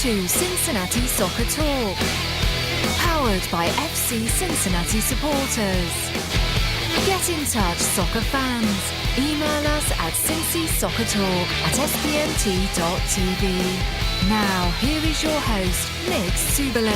to Cincinnati Soccer Talk, powered by FC Cincinnati supporters. Get in touch, soccer fans. Email us at cincysoccertalk@spmt.tv. Now, here is your host, Nick Suberling.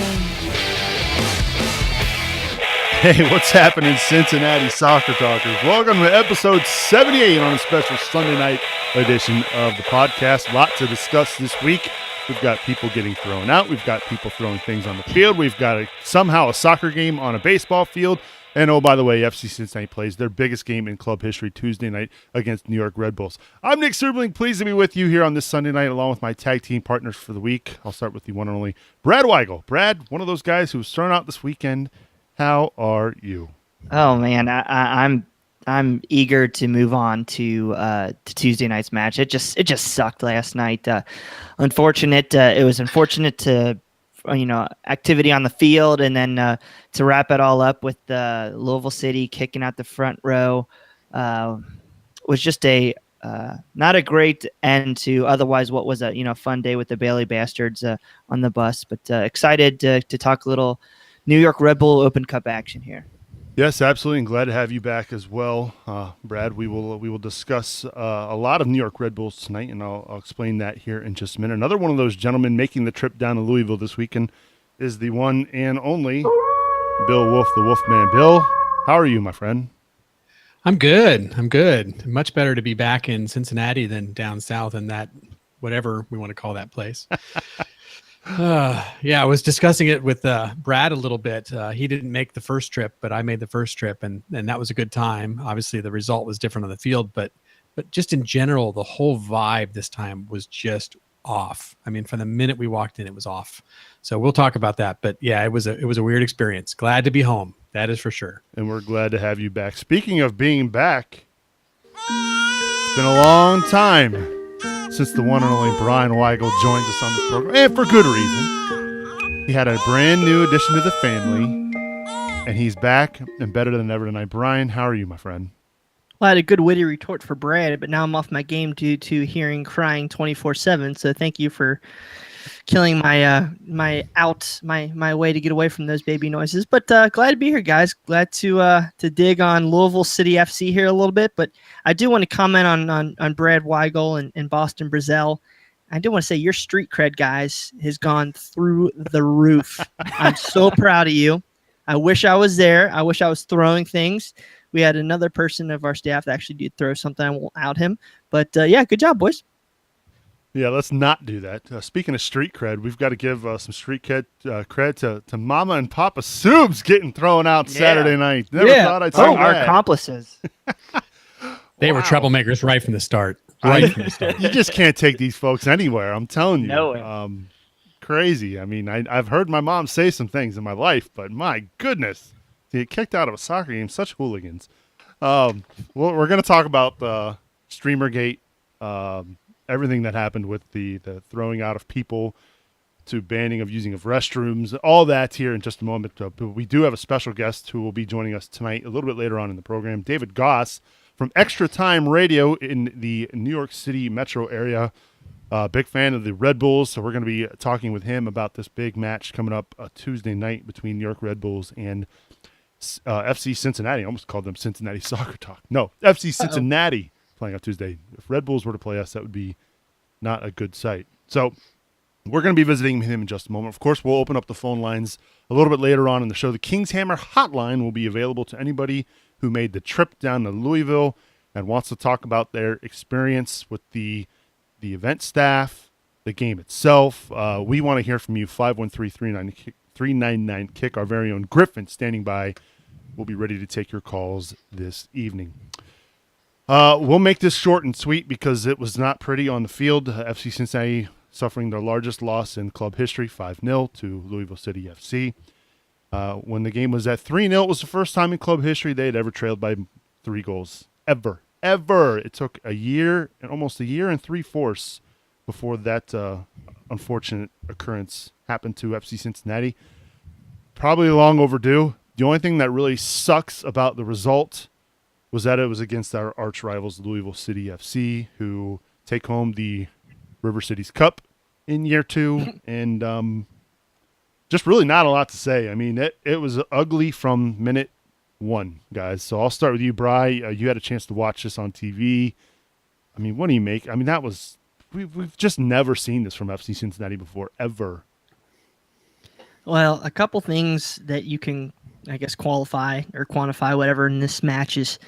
Hey, what's happening, Cincinnati Soccer Talkers? Welcome to episode 78 on a special Sunday night edition of the podcast. A lot to discuss this week. We've got people getting thrown out. We've got people throwing things on the field. We've got somehow a soccer game on a baseball field. And oh, by the way, FC Cincinnati plays their biggest game in club history Tuesday night against New York Red Bulls. I'm Nick Suberling, pleased to be with you here on this Sunday night along with my tag team partners for the week. I'll start with the one and only Brad Weigel. Brad, one of those guys who was thrown out this weekend. How are you? Oh man, I'm eager to move on to Tuesday night's match. It just sucked last night. It was unfortunate to activity on the field, and then to wrap it all up with Louisville City kicking out the front row was just a not a great end to otherwise what was a fun day with the Bailey Bastards on the bus. But excited to talk a little New York Red Bull Open Cup action here. Yes, absolutely, and glad to have you back as well, Brad. We will discuss a lot of New York Red Bulls tonight, and I'll explain that here in just a minute. Another one of those gentlemen making the trip down to Louisville this weekend is the one and only Bill Wolf, the Wolfman. Bill, how are you, my friend? I'm good. Much better to be back in Cincinnati than down south in that whatever we want to call that place. I was discussing it with Brad a little bit. He didn't make the first trip, but I made the first trip, and that was a good time. Obviously, the result was different on the field, but just in general, the whole vibe this time was just off. I mean, from the minute we walked in, it was off. So we'll talk about that. But yeah, it was a weird experience. Glad to be home. That is for sure. And we're glad to have you back. Speaking of being back, it's been a long time since the one and only Brian Weigel joins us on this program, and for good reason. He had a brand new addition to the family, and he's back and better than ever tonight. Brian, how are you, my friend? Well, I had a good witty retort for Brad, but now I'm off my game due to hearing crying 24/7. So thank you for killing my my way to get away from those baby noises. But glad to be here, guys. Glad to dig on Louisville City FC here a little bit. But I do want to comment on Brad Weigel and Boston Brazil. I do want to say your street cred, guys, has gone through the roof. I'm so proud of you. I wish I was there. I wish I was throwing things. We had another person of our staff that actually did throw something. I won't out him. But yeah, good job, boys. Yeah, let's not do that. Speaking of street cred, we've got to give some street cred to Mama and Papa Subs getting thrown out Saturday night. Never thought I'd say that. Our accomplices. They were troublemakers right from the start. You just can't take these folks anywhere. I'm telling you. No. Crazy. I mean, I've heard my mom say some things in my life, but my goodness, to get kicked out of a soccer game, such hooligans. Well, we're going to talk about Streamergate, everything that happened with the throwing out of people to banning of using of restrooms, all that here in just a moment. But we do have a special guest who will be joining us tonight a little bit later on in the program, David Goss from Extra Time Radio in the New York City metro area. Big fan of the Red Bulls, so we're going to be talking with him about this big match coming up Tuesday night between New York Red Bulls and FC Cincinnati. I almost called them Cincinnati Soccer Talk. No, FC Cincinnati playing on Tuesday. If Red Bulls were to play us, that would be not a good sight. So we're going to be visiting him in just a moment. Of course, we'll open up the phone lines a little bit later on in the show. The King's Hammer hotline will be available to anybody who made the trip down to Louisville and wants to talk about their experience with the event staff, the game itself. We want to hear from you. 513-399-KICK. Our very own Griffin standing by. We'll be ready to take your calls this evening. We'll make this short and sweet because it was not pretty on the field. FC Cincinnati suffering their largest loss in club history, 5-0 to Louisville City FC. When the game was at 3-0, it was the first time in club history they had ever trailed by 3 goals. Ever. It took almost a year and 3/4 before that unfortunate occurrence happened to FC Cincinnati. Probably long overdue. The only thing that really sucks about the result was that it was against our arch rivals, Louisville City FC, who take home the River Cities Cup in year 2, and just really not a lot to say. I mean, it was ugly from minute 1, guys. So I'll start with you, Bri. You had a chance to watch this on TV. I mean, what do you make? I mean, we've just never seen this from FC Cincinnati before, ever. Well, a couple things that you can, I guess, qualify or quantify, whatever, in this match is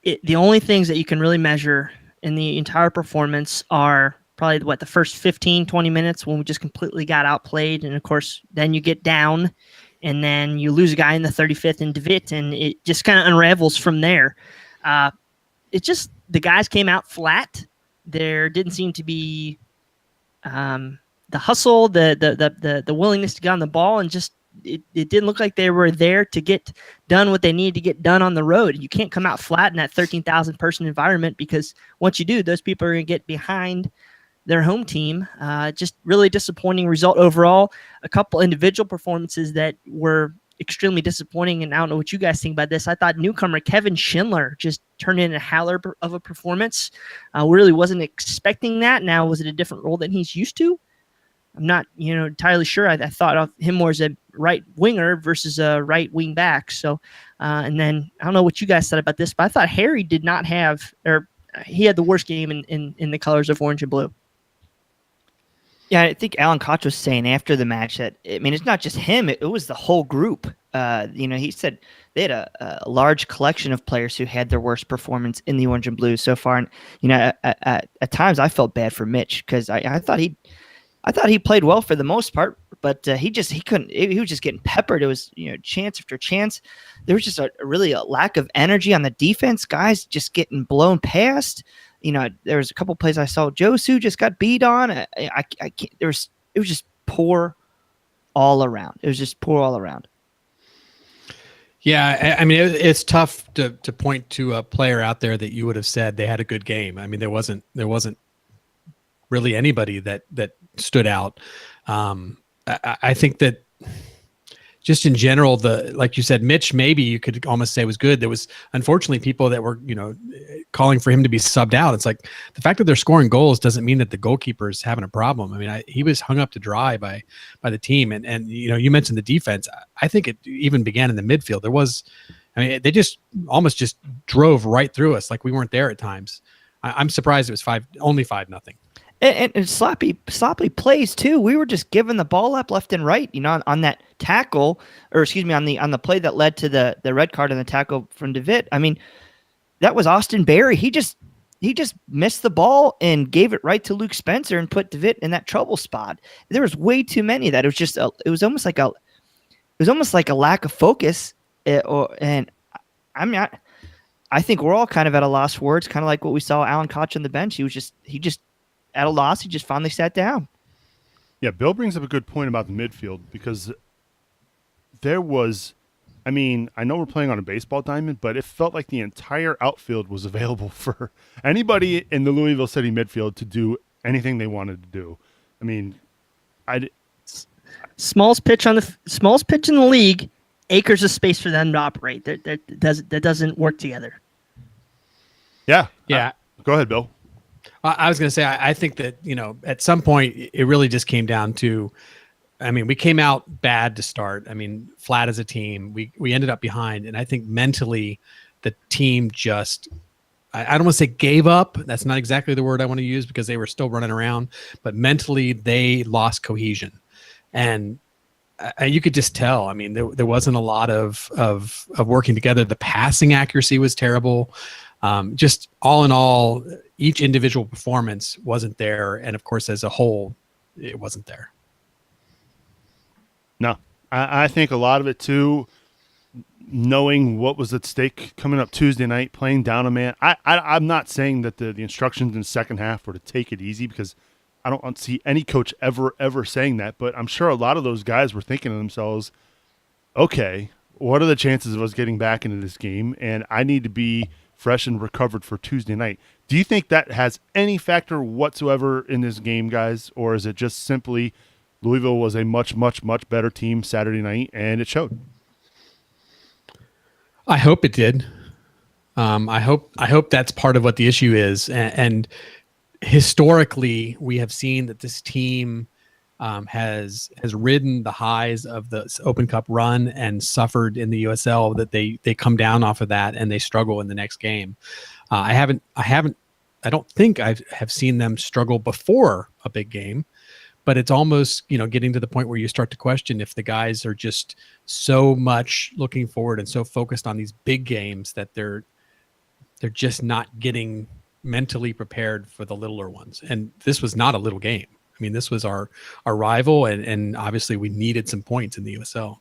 the only things that you can really measure in the entire performance are probably the first 15, 20 minutes when we just completely got outplayed. And of course, then you get down and then you lose a guy in the 35th in DeWitt, and it just kind of unravels from there. It's just the guys came out flat. There didn't seem to be the hustle, the willingness to get on the ball, and just it didn't look like they were there to get done what they needed to get done on the road. You can't come out flat in that 13,000 person environment, because once you do, those people are going to get behind their home team. Just really disappointing result overall. A couple individual performances that were extremely disappointing, and I don't know what you guys think about this. I thought newcomer Kevin Schindler just turned in a howler of a performance. Really wasn't expecting that. Now, was it a different role than he's used to? I'm not, entirely sure. I thought of him more as a right winger versus a right wing back. So, and then I don't know what you guys said about this, but I thought Harry did not have, or he had the worst game in the colors of orange and blue. Yeah, I think Alan Koch was saying after the match that, I mean, it's not just him, it was the whole group. He said they had a large collection of players who had their worst performance in the orange and blue so far. And, at times I felt bad for Mitch, because I thought he played well for the most part, but he couldn't. He was just getting peppered. It was chance after chance. There was just a lack of energy on the defense. Guys just getting blown past. There was a couple plays I saw. Josu just got beat on. I can't. It was just poor all around. It was just poor all around. Yeah, I mean, it's tough to point to a player out there that you would have said they had a good game. I mean, there wasn't really anybody that stood out. I think that just in general, like you said, Mitch, maybe you could almost say was good. There was unfortunately people that were, calling for him to be subbed out. It's like the fact that they're scoring goals doesn't mean that the goalkeeper is having a problem. I mean, he was hung up to dry by the team. And you mentioned the defense. I think it even began in the midfield. They just almost just drove right through us like we weren't there at times. I'm surprised it was only 5-0. And sloppy plays too. We were just giving the ball up left and right, on that tackle, or excuse me, on the play that led to the red card and the tackle from DeWitt. I mean, that was Austin Berry. He just missed the ball and gave it right to Luke Spencer and put DeWitt in that trouble spot. There was way too many of that. It was almost like a lack of focus. I think we're all kind of at a loss for words, kind of like what we saw Alan Koch on the bench. He just at a loss. He just finally sat down. Yeah, Bill brings up a good point about the midfield, because there was, I know we're playing on a baseball diamond, but it felt like the entire outfield was available for anybody in the Louisville City midfield to do anything they wanted to do. I mean, smallest pitch in the league, acres of space for them to operate. That doesn't work together. Yeah. Yeah. Go ahead, Bill. I was going to say, I think that, at some point it really just came down to, we came out bad to start. Flat as a team. We ended up behind. And I think mentally the team just, I don't want to say gave up. That's not exactly the word I want to use, because they were still running around. But mentally they lost cohesion. And you could just tell. There wasn't a lot of working together. The passing accuracy was terrible. Just all in all, each individual performance wasn't there. And of course, as a whole, it wasn't there. No, I think a lot of it too, knowing what was at stake coming up Tuesday night, playing down a man. I'm not saying that the instructions in the second half were to take it easy, because I don't see any coach ever saying that. But I'm sure a lot of those guys were thinking to themselves, okay, what are the chances of us getting back into this game? And I need to be fresh and recovered for Tuesday night. Do you think that has any factor whatsoever in this game, guys? Or is it just simply Louisville was a much, much, much better team Saturday night, and it showed? I hope it did. I hope that's part of what the issue is. And historically, we have seen that this team has ridden the highs of the Open Cup run and suffered in the USL. That they come down off of that and they struggle in the next game. I don't think I have seen them struggle before a big game, but it's almost, getting to the point where you start to question if the guys are just so much looking forward and so focused on these big games that they're just not getting mentally prepared for the littler ones. And this was not a little game. I mean, this was our rival, and obviously we needed some points in the USL.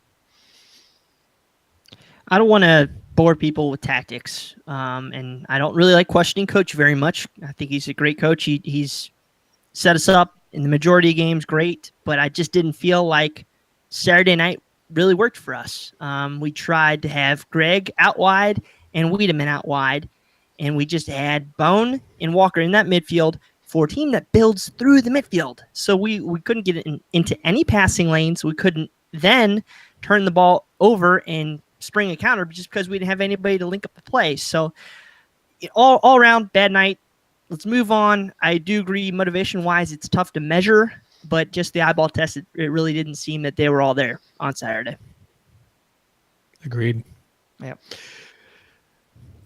I don't want to bore people with tactics, and I don't really like questioning Coach very much. I think he's a great coach. He's set us up in the majority of games great, but I just didn't feel like Saturday night really worked for us. We tried to have Greg out wide and Wiedemann out wide, and we just had Bone and Walker in that midfield for a team that builds through the midfield. So we couldn't get into any passing lanes. We couldn't then turn the ball over and spring a counter just because we didn't have anybody to link up the play. So all around, bad night. Let's move on. I do agree, motivation-wise, it's tough to measure, but just the eyeball test, it really didn't seem that they were all there on Saturday. Agreed. Yeah.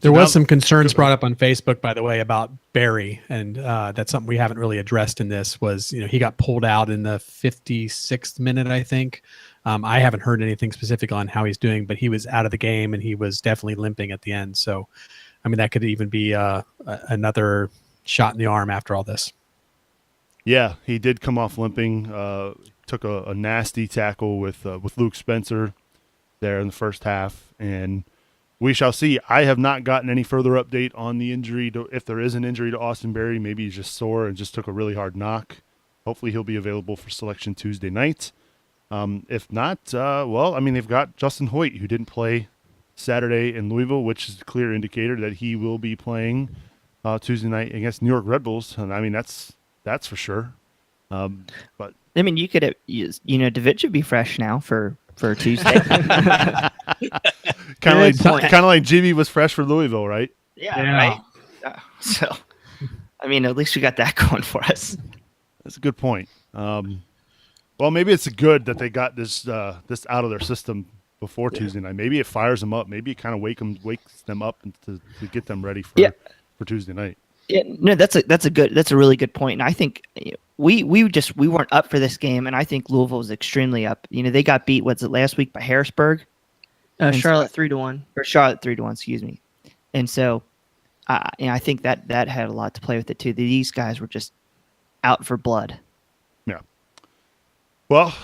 There was some concerns brought up on Facebook, by the way, about Barry, and that's something we haven't really addressed in this. Was he got pulled out in the 56th minute, I think. I haven't heard anything specific on how he's doing, but he was out of the game and he was definitely limping at the end. So, I mean, that could even be another shot in the arm after all this. Yeah, he did come off limping. Took a nasty tackle with Luke Spencer there in the first half, and we shall see. I have not gotten any further update on the injury. If there is an injury to Austin Berry, maybe he's just sore and just took a really hard knock. Hopefully he'll be available for selection Tuesday night. If not, they've got Justin Hoyt, who didn't play Saturday in Louisville, which is a clear indicator that he will be playing Tuesday night against New York Red Bulls. And I mean, that's for sure. But I mean, you could have used, David should be fresh now for Tuesday. kind of like Jimmy was fresh for Louisville, right? Yeah. Right. So, I mean, at least we got that going for us. That's a good point. Well, maybe it's good that they got this out of their system before Tuesday night. Maybe it fires them up. Maybe it kind of wakes them up to get them ready for Tuesday night. Yeah, no, that's a really good point. And I think we weren't up for this game, and I think Louisville was extremely up. They got beat last week by Harrisburg, Charlotte 3-1, or Charlotte 3-1, excuse me. And so, I think that had a lot to play with it too. These guys were just out for blood. Yeah. Well,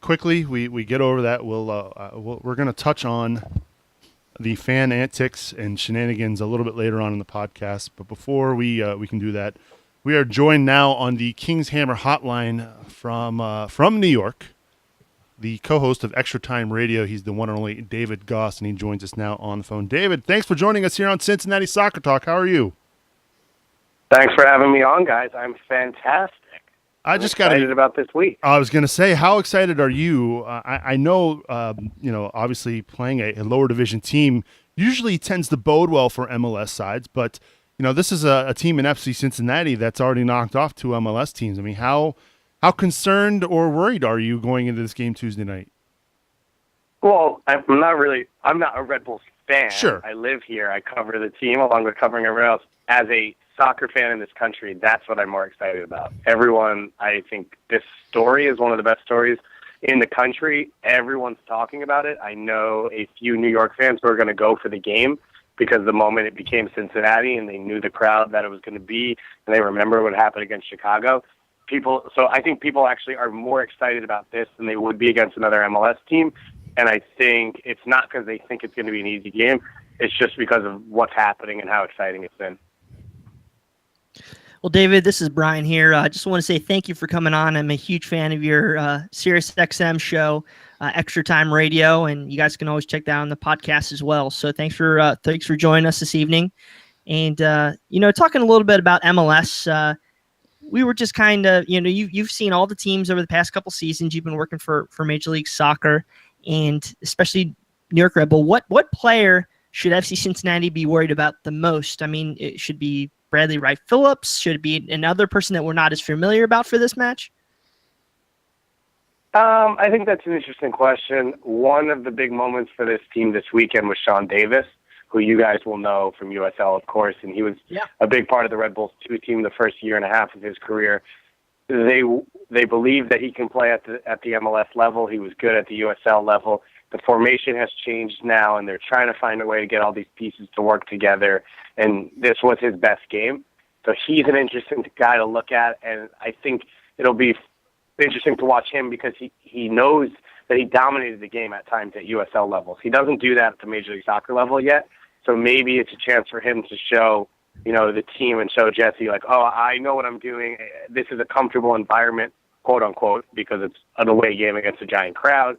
quickly we get over that. We're going to touch on the fan antics and shenanigans a little bit later on in the podcast. But before we can do that, we are joined now on the King's Hammer hotline from New York, the co-host of Extra Time Radio. He's the one and only David Goss, and he joins us now on the phone. David, thanks for joining us here on Cincinnati Soccer Talk. How are you? Thanks for having me on, guys. I'm fantastic. I'm excited about this week. I was going to say, how excited are you? I know, obviously playing a lower division team usually tends to bode well for MLS sides, but this is a team in FC Cincinnati that's already knocked off two MLS teams. I mean, how concerned or worried are you going into this game Tuesday night? Well, I'm not a Red Bulls fan. Sure. I live here. I cover the team along with covering everyone else. As a soccer fan in this country, that's what I'm more excited about. Everyone, I think this story is one of the best stories in the country. Everyone's talking about it. I know a few New York fans who are going to go for the game because the moment it became Cincinnati and they knew the crowd that it was going to be, and they remember what happened against Chicago. So I think people actually are more excited about this than they would be against another MLS team. And I think it's not because they think it's going to be an easy game. It's just because of what's happening and how exciting it's been. Well, David, this is Brian here. I just want to say thank you for coming on. I'm a huge fan of your SiriusXM show, Extra Time Radio, and you guys can always check that out on the podcast as well. So thanks for joining us this evening. And talking a little bit about MLS, we were just kind of you've seen all the teams over the past couple seasons. You've been working for Major League Soccer, and especially New York Red Bull. What player should FC Cincinnati be worried about the most? I mean, it should be Bradley Wright Phillips? Should it be another person that we're not as familiar about for this match? I think that's an interesting question. One of the big moments for this team this weekend was Sean Davis, who you guys will know from USL, of course, and he was a big part of the Red Bulls 2 team the first year and a half of his career. They believe that he can play at the MLS level. He was good at the USL level. The formation has changed now, and they're trying to find a way to get all these pieces to work together, and this was his best game. So he's an interesting guy to look at, and I think it'll be interesting to watch him because he knows that he dominated the game at times at USL levels. He doesn't do that at the Major League Soccer level yet, so maybe it's a chance for him to show, the team and show Jesse, like, oh, I know what I'm doing. This is a comfortable environment, quote unquote, because it's an away game against a giant crowd.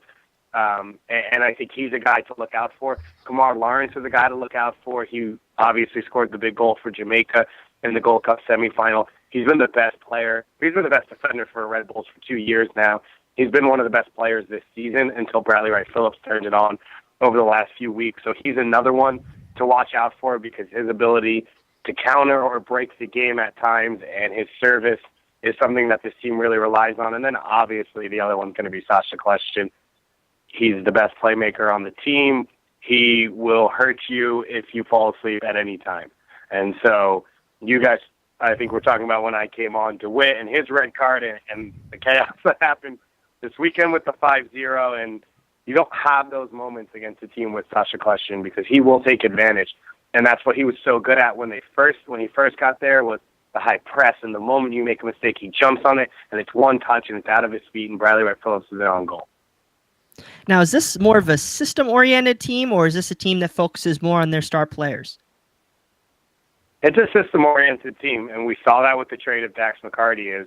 And I think he's a guy to look out for. Kamar Lawrence is a guy to look out for. He obviously scored the big goal for Jamaica in the Gold Cup semifinal. He's been the best player. He's been the best defender for Red Bulls for 2 years now. He's been one of the best players this season until Bradley Wright Phillips turned it on over the last few weeks. So he's another one to watch out for because his ability to counter or break the game at times and his service is something that this team really relies on. And then obviously the other one's going to be Sasha Kljestan. He's the best playmaker on the team. He will hurt you if you fall asleep at any time. And so you guys, I think we're talking about when I came on, DeWitt and his red card and the chaos that happened this weekend with the 5-0. And you don't have those moments against a team with Sasha Kljestan because he will take advantage. And that's what he was so good at when he first got there was the high press. And the moment you make a mistake, he jumps on it, and it's one touch, and it's out of his feet, and Bradley Wright Phillips is there on goal. Now, is this more of a system-oriented team, or is this a team that focuses more on their star players? It's a system-oriented team, and we saw that with the trade of Dax McCarty.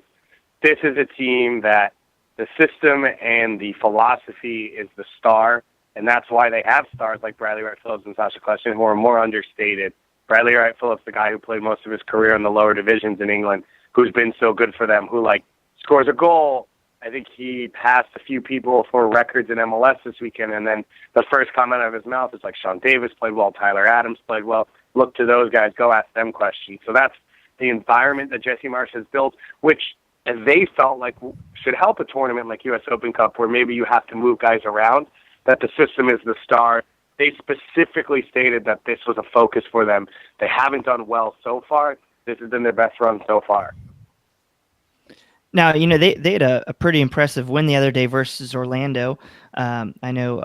This is a team that the system and the philosophy is the star, and that's why they have stars like Bradley Wright Phillips and Sasha Kljestan who are more understated. Bradley Wright Phillips, the guy who played most of his career in the lower divisions in England, who's been so good for them, who scores a goal. I think he passed a few people for records in MLS this weekend, and then the first comment out of his mouth is like, Sean Davis played well, Tyler Adams played well. Look to those guys, go ask them questions. So that's the environment that Jesse Marsh has built, which they felt like should help a tournament like U.S. Open Cup where maybe you have to move guys around, that the system is the star. They specifically stated that this was a focus for them. They haven't done well so far. This has been their best run so far. Now, they had a pretty impressive win the other day versus Orlando. I know,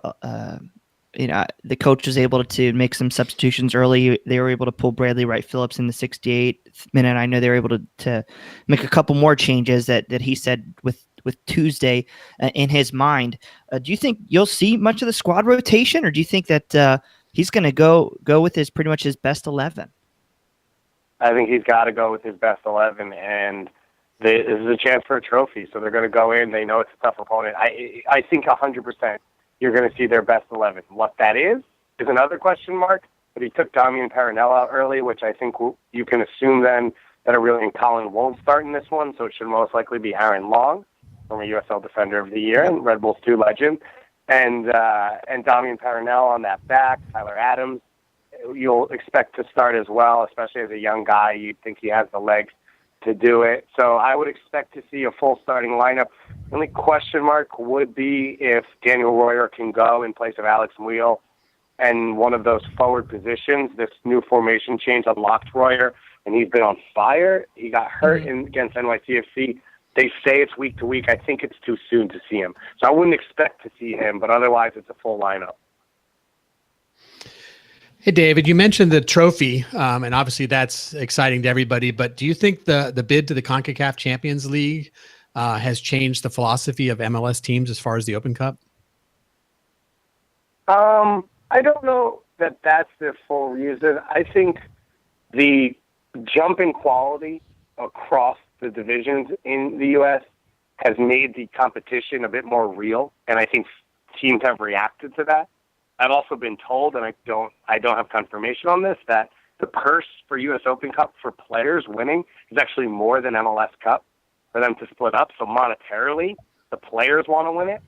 the coach was able to make some substitutions early. They were able to pull Bradley Wright Phillips in the 68th minute. I know they were able to make a couple more changes that he said with Tuesday in his mind. Do you think you'll see much of the squad rotation, or do you think that he's going to go with pretty much his best 11? I think he's got to go with his best 11, and this is a chance for a trophy, so they're going to go in. They know it's a tough opponent. I think 100% you're going to see their best 11. What that is another question mark, but he took Damian Paranel out early, which I think you can assume then that Aurelian Collin won't start in this one, so it should most likely be Aaron Long, former USL Defender of the Year and Red Bulls 2 legend, and Damian Paranel on that back, Tyler Adams. You'll expect to start as well, especially as a young guy. You'd think he has the legs to do it. So I would expect to see a full starting lineup. The only question mark would be if Daniel Royer can go in place of Alex Muyl, and one of those forward positions. This new formation change unlocked Royer, and he's been on fire. He got hurt against NYCFC. They say it's week to week. I think it's too soon to see him. So I wouldn't expect to see him, but otherwise it's a full lineup. Hey, David, you mentioned the trophy, and obviously that's exciting to everybody, but do you think the bid to the CONCACAF Champions League has changed the philosophy of MLS teams as far as the Open Cup? I don't know that that's the full reason. I think the jump in quality across the divisions in the U.S. has made the competition a bit more real, and I think teams have reacted to that. I've also been told, and I don't have confirmation on this, that the purse for U.S. Open Cup for players winning is actually more than MLS Cup for them to split up. So monetarily, the players want to win it.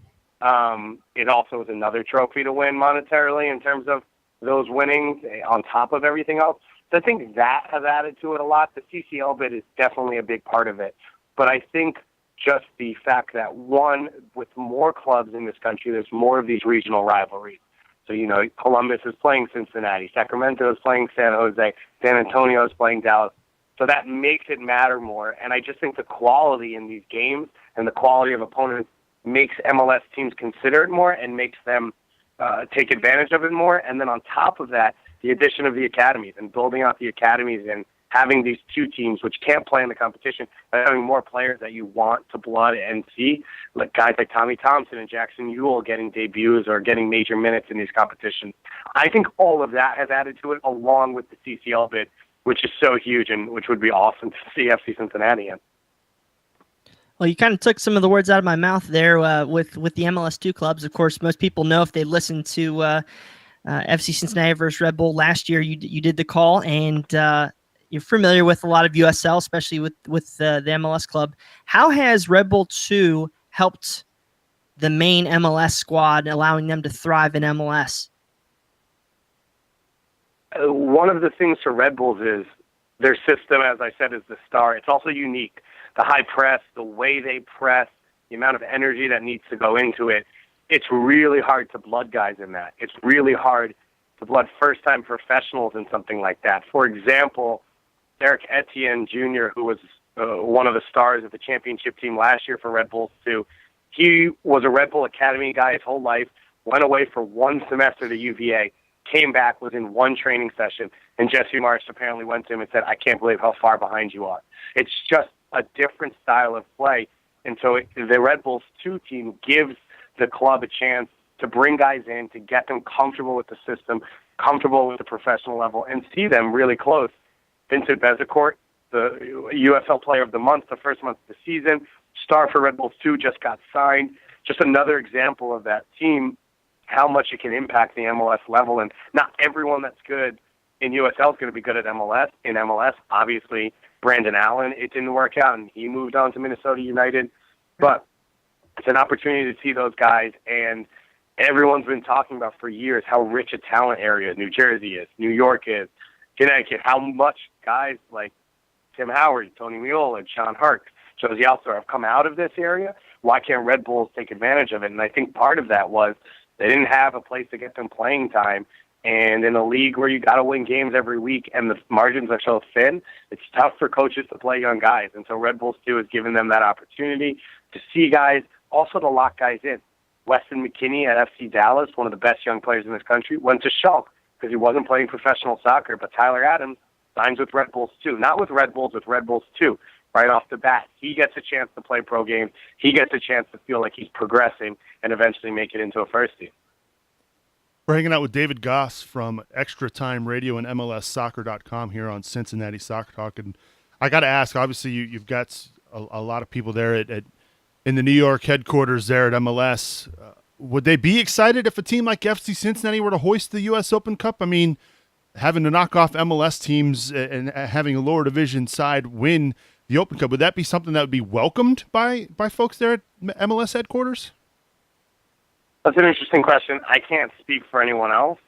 It also is another trophy to win monetarily in terms of those winnings on top of everything else. So I think that has added to it a lot. The CCL bid is definitely a big part of it. But I think just the fact that, one, with more clubs in this country, there's more of these regional rivalries. So, Columbus is playing Cincinnati, Sacramento is playing San Jose, San Antonio is playing Dallas. So that makes it matter more. And I just think the quality in these games and the quality of opponents makes MLS teams consider it more and makes them take advantage of it more. And then on top of that, the addition of the academies and building out the academies and having these two teams which can't play in the competition, but having more players that you want to blood and see, like guys like Tommy Thompson and Jackson Ewell getting debuts or getting major minutes in these competitions. I think all of that has added to it, along with the CCL bid, which is so huge and which would be awesome to see FC Cincinnati in. Well, you kind of took some of the words out of my mouth there with the MLS2 clubs. Of course, most people know if they listen to FC Cincinnati versus Red Bull last year, you did the call, and you're familiar with a lot of USL, especially with the MLS club. How has Red Bull 2 helped the main MLS squad, allowing them to thrive in MLS? One of the things for Red Bulls is their system, as I said, is the star. It's also unique. The high press, the way they press, the amount of energy that needs to go into it. It's really hard to blood guys in that. It's really hard to blood first-time professionals in something like that. For example, Eric Etienne Jr., who was one of the stars of the championship team last year for Red Bulls 2, he was a Red Bull Academy guy his whole life, went away for one semester to UVA, came back, was in one training session, and Jesse Marsh apparently went to him and said, "I can't believe how far behind you are." It's just a different style of play. And so the Red Bulls 2 team gives the club a chance to bring guys in, to get them comfortable with the system, comfortable with the professional level, and see them really close. Vincent Bezecourt, the USL Player of the Month, the first month of the season, star for Red Bulls 2, just got signed. Just another example of that team, how much it can impact the MLS level. And not everyone that's good in USL is going to be good at MLS. In MLS, obviously, Brandon Allen, it didn't work out, and he moved on to Minnesota United. But it's an opportunity to see those guys, and everyone's been talking about for years how rich a talent area New Jersey is, New York is, Connecticut, how much guys like Tim Howard, Tony Meola, John Hart, Josie Alstor have come out of this area. Why can't Red Bulls take advantage of it? And I think part of that was they didn't have a place to get them playing time. And in a league where you got to win games every week and the margins are so thin, it's tough for coaches to play young guys. And so Red Bulls 2 has given them that opportunity to see guys, also to lock guys in. Weston McKinney at FC Dallas, one of the best young players in this country, went to Schalke because he wasn't playing professional soccer. But Tyler Adams signs with Red Bulls 2. Not with Red Bulls, with Red Bulls 2. Right off the bat, he gets a chance to play pro games. He gets a chance to feel like he's progressing and eventually make it into a first team. We're hanging out with David Goss from Extra Time Radio and MLSsoccer.com here on Cincinnati Soccer Talk. And I got to ask, obviously, you've got a lot of people there in the New York headquarters there at MLS. Would they be excited if a team like FC Cincinnati were to hoist the U.S. Open Cup? I mean, having to knock off MLS teams and having a lower division side win the Open Cup, would that be something that would be welcomed by folks there at MLS headquarters? That's an interesting question. I can't speak for anyone else,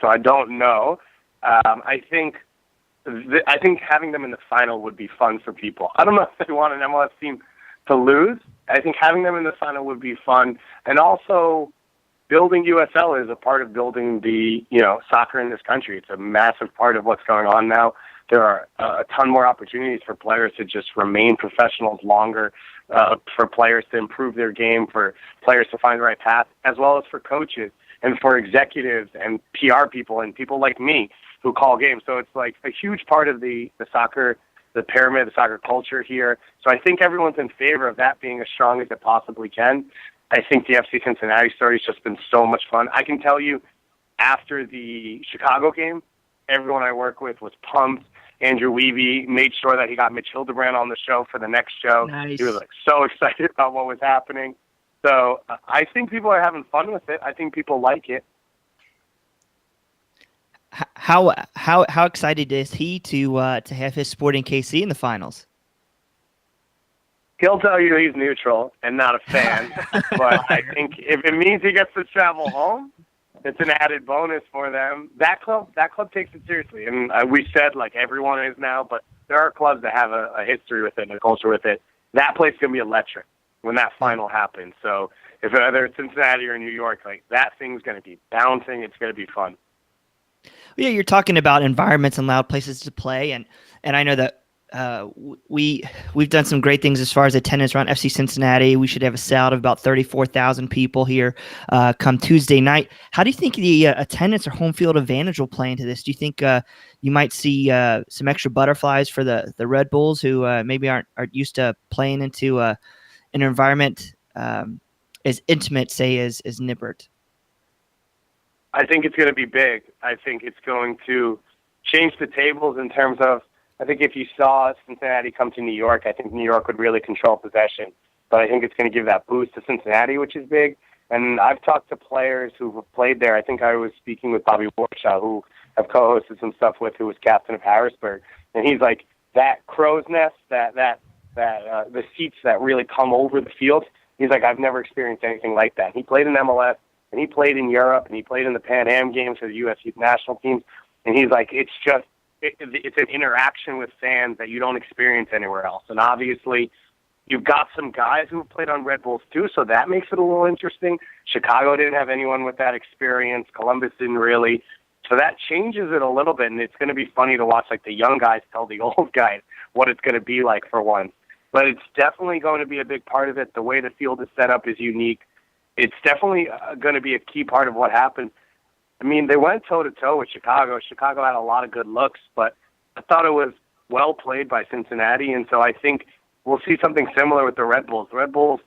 so I don't know. I think having them in the final would be fun for people. I don't know if they want an MLS team to lose. I think having them in the final would be fun, and also building USL is a part of building the soccer in this country. It's a massive part of what's going on now. There are a ton more opportunities for players to just remain professionals longer, for players to improve their game, for players to find the right path, as well as for coaches and for executives and PR people and people like me who call games. So it's like a huge part of the soccer, the pyramid, the soccer culture here. So I think everyone's in favor of that being as strong as it possibly can. I think the FC Cincinnati story has just been so much fun. I can tell you, after the Chicago game, everyone I work with was pumped. Andrew Weeby made sure that he got Mitch Hildebrand on the show for the next show. Nice. He was so excited about what was happening. So I think people are having fun with it. I think people like it. How excited is he to have his Sporting KC in the finals? He'll tell you he's neutral and not a fan, but I think if it means he gets to travel home, it's an added bonus for them. That club takes it seriously, and we said like everyone is now, but there are clubs that have a history with it and a culture with it. That place is gonna be electric when that final happens. So if whether it's Cincinnati or New York, like that thing's gonna be bouncing. It's gonna be fun. Yeah, you're talking about environments and loud places to play, and I know that we've done some great things as far as attendance around FC Cincinnati. We should have a sellout of about 34,000 people here come Tuesday night. How do you think the attendance or home field advantage will play into this? Do you think you might see some extra butterflies for the Red Bulls who maybe aren't used to playing into an environment as intimate, say, as Nippert? I think it's going to be big. I think it's going to change the tables in terms of, I think if you saw Cincinnati come to New York, I think New York would really control possession. But I think it's going to give that boost to Cincinnati, which is big. And I've talked to players who've played there. I think I was speaking with Bobby Warshaw, who I've co-hosted some stuff with, who was captain of Harrisburg. And he's like, that crow's nest, the seats that really come over the field, he's like, I've never experienced anything like that. He played in MLS, and he played in Europe, and he played in the Pan Am games for the U.S. youth national teams. And he's like, it's an interaction with fans that you don't experience anywhere else. And obviously, you've got some guys who have played on Red Bulls too, so that makes it a little interesting. Chicago didn't have anyone with that experience. Columbus didn't really. So that changes it a little bit, and it's going to be funny to watch like the young guys tell the old guys what it's going to be like for once. But it's definitely going to be a big part of it. The way the field is set up is unique. It's definitely going to be a key part of what happened. I mean, they went toe-to-toe with Chicago. Chicago had a lot of good looks, but I thought it was well played by Cincinnati, and so I think we'll see something similar with the Red Bulls. The Red Bulls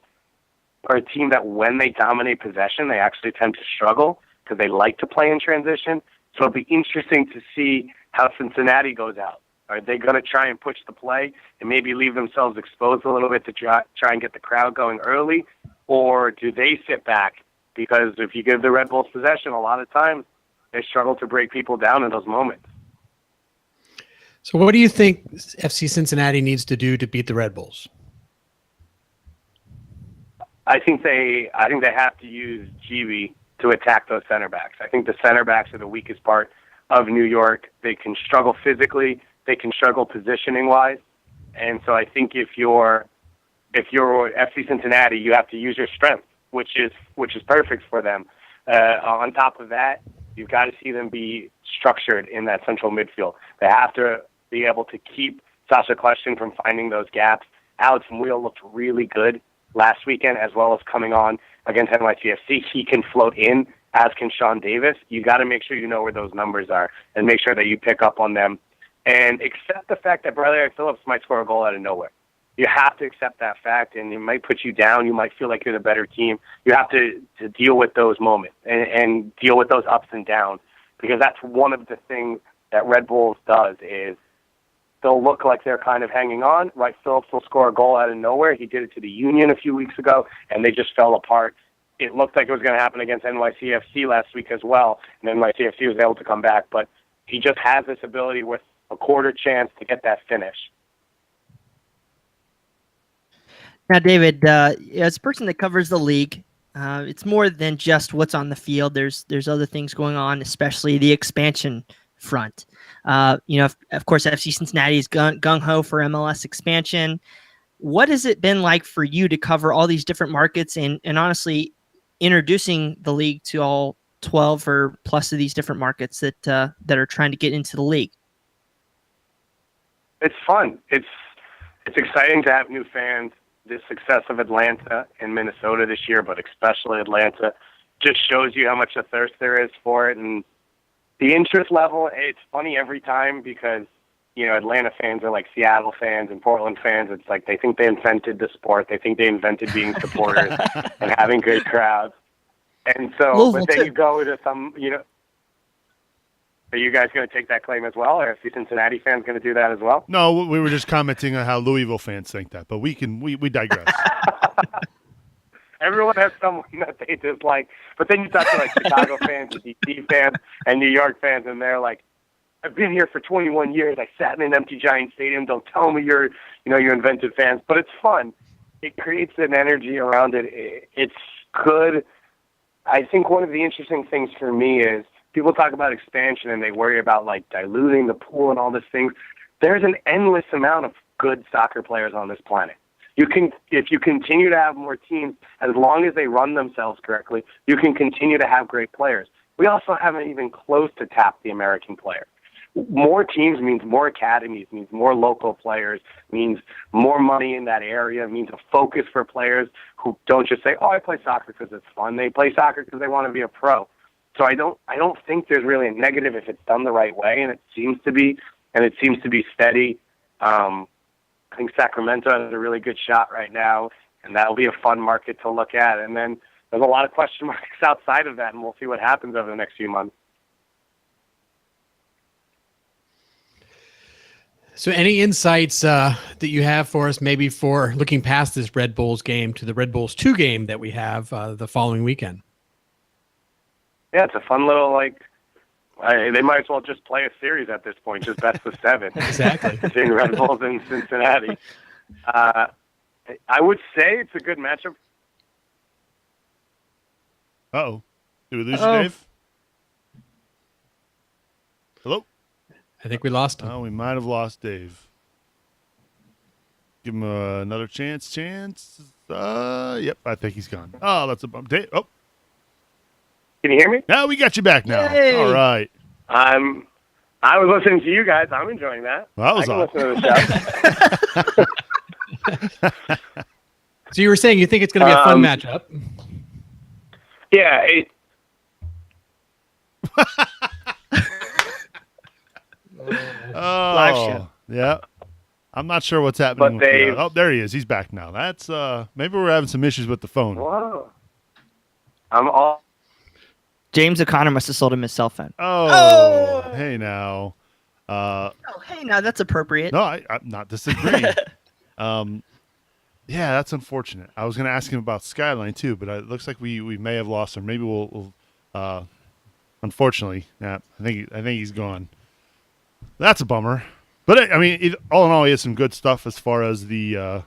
are a team that when they dominate possession, they actually tend to struggle because they like to play in transition. So it'll be interesting to see how Cincinnati goes out. Are they going to try and push the play and maybe leave themselves exposed a little bit to try and get the crowd going early, or do they sit back? Because if you give the Red Bulls possession, a lot of times they struggle to break people down in those moments. So what do you think FC Cincinnati needs to do to beat the Red Bulls? I think they have to use GB to attack those center backs. I think the center backs are the weakest part of New York. They can struggle physically. They can struggle positioning-wise. And so I think if you're FC Cincinnati, you have to use your strength, which is perfect for them. On top of that, you've got to see them be structured in that central midfield. They have to be able to keep Sasha Kleshtin from finding those gaps. Alex Muyl looked really good last weekend, as well as coming on against NYCFC. He can float in, as can Sean Davis. You got to make sure you know where those numbers are and make sure that you pick up on them. And accept the fact that Bradley Phillips might score a goal out of nowhere. You have to accept that fact, and it might put you down. You might feel like you're the better team. You have to deal with those moments and deal with those ups and downs, because that's one of the things that Red Bulls does is they'll look like they're kind of hanging on. Right, Phillips will score a goal out of nowhere. He did it to the Union a few weeks ago, and they just fell apart. It looked like it was going to happen against NYCFC last week as well, and NYCFC was able to come back. But he just has this ability with a quarter chance to get that finish. Now, David, as a person that covers the league, it's more than just what's on the field. There's other things going on, especially the expansion front. Of course, FC Cincinnati is gung-ho for MLS expansion. What has it been like for you to cover all these different markets and honestly introducing the league to all 12 or plus of these different markets that are trying to get into the league? It's fun. It's exciting to have new fans. The success of Atlanta and Minnesota this year, but especially Atlanta, just shows you how much a thirst there is for it. And the interest level, it's funny every time because, Atlanta fans are like Seattle fans and Portland fans. It's like they think they invented the sport. They think they invented being supporters and having good crowds. And so, but then you go to some, are you guys going to take that claim as well? Or are Cincinnati fans going to do that as well? No, we were just commenting on how Louisville fans think that, but we digress. Everyone has someone that they dislike, but then you talk to like Chicago fans and DC fans and New York fans, and they're like, "I've been here for 21 years. I sat in an empty Giant stadium. Don't tell me you're invented fans." But it's fun. It creates an energy around it. It's good I think one of the interesting things for me is people talk about expansion and they worry about like diluting the pool and all these things. There's an endless amount of good soccer players on this planet. If you continue to have more teams, as long as they run themselves correctly, you can continue to have great players. We also haven't even close to tapped the American player. More teams means more academies, means more local players, means more money in that area, means a focus for players who don't just say, "Oh, I play soccer because it's fun." They play soccer because they want to be a pro. So I don't think there's really a negative if it's done the right way, and it seems to be steady. I think Sacramento has a really good shot right now, and that'll be a fun market to look at. And then there's a lot of question marks outside of that, and we'll see what happens over the next few months. So any insights that you have for us, maybe for looking past this Red Bulls game to the Red Bulls 2 game that we have the following weekend? Yeah, it's a fun little, they might as well just play a series at this point, just best of 7. Exactly. Between Red Bulls and Cincinnati. I would say it's a good matchup. Uh-oh. Did we lose you, Dave? Hello? I think we lost him. Oh, we might have lost Dave. Give him another chance. Yep, I think he's gone. Oh, that's a bump. Dave, oh. Can you hear me? Now we got you back now. Yay. All right. I was listening to you guys. I'm enjoying that. Well, that was I can listen to the show. So you were saying you think it's going to be a fun matchup? Yeah. Live show. Yeah. I'm not sure what's happening. But Oh, there he is. He's back now. That's maybe we're having some issues with the phone. Whoa. I'm all. James O'Connor must have sold him his cell phone. Oh. Hey now. Oh, hey, now that's appropriate. No, I'm not disagreeing. Yeah, that's unfortunate. I was going to ask him about Skyline too, but it looks like we may have lost him. Maybe we'll unfortunately, yeah, I think he's gone. That's a bummer. But I mean, all in all, he has some good stuff as far as the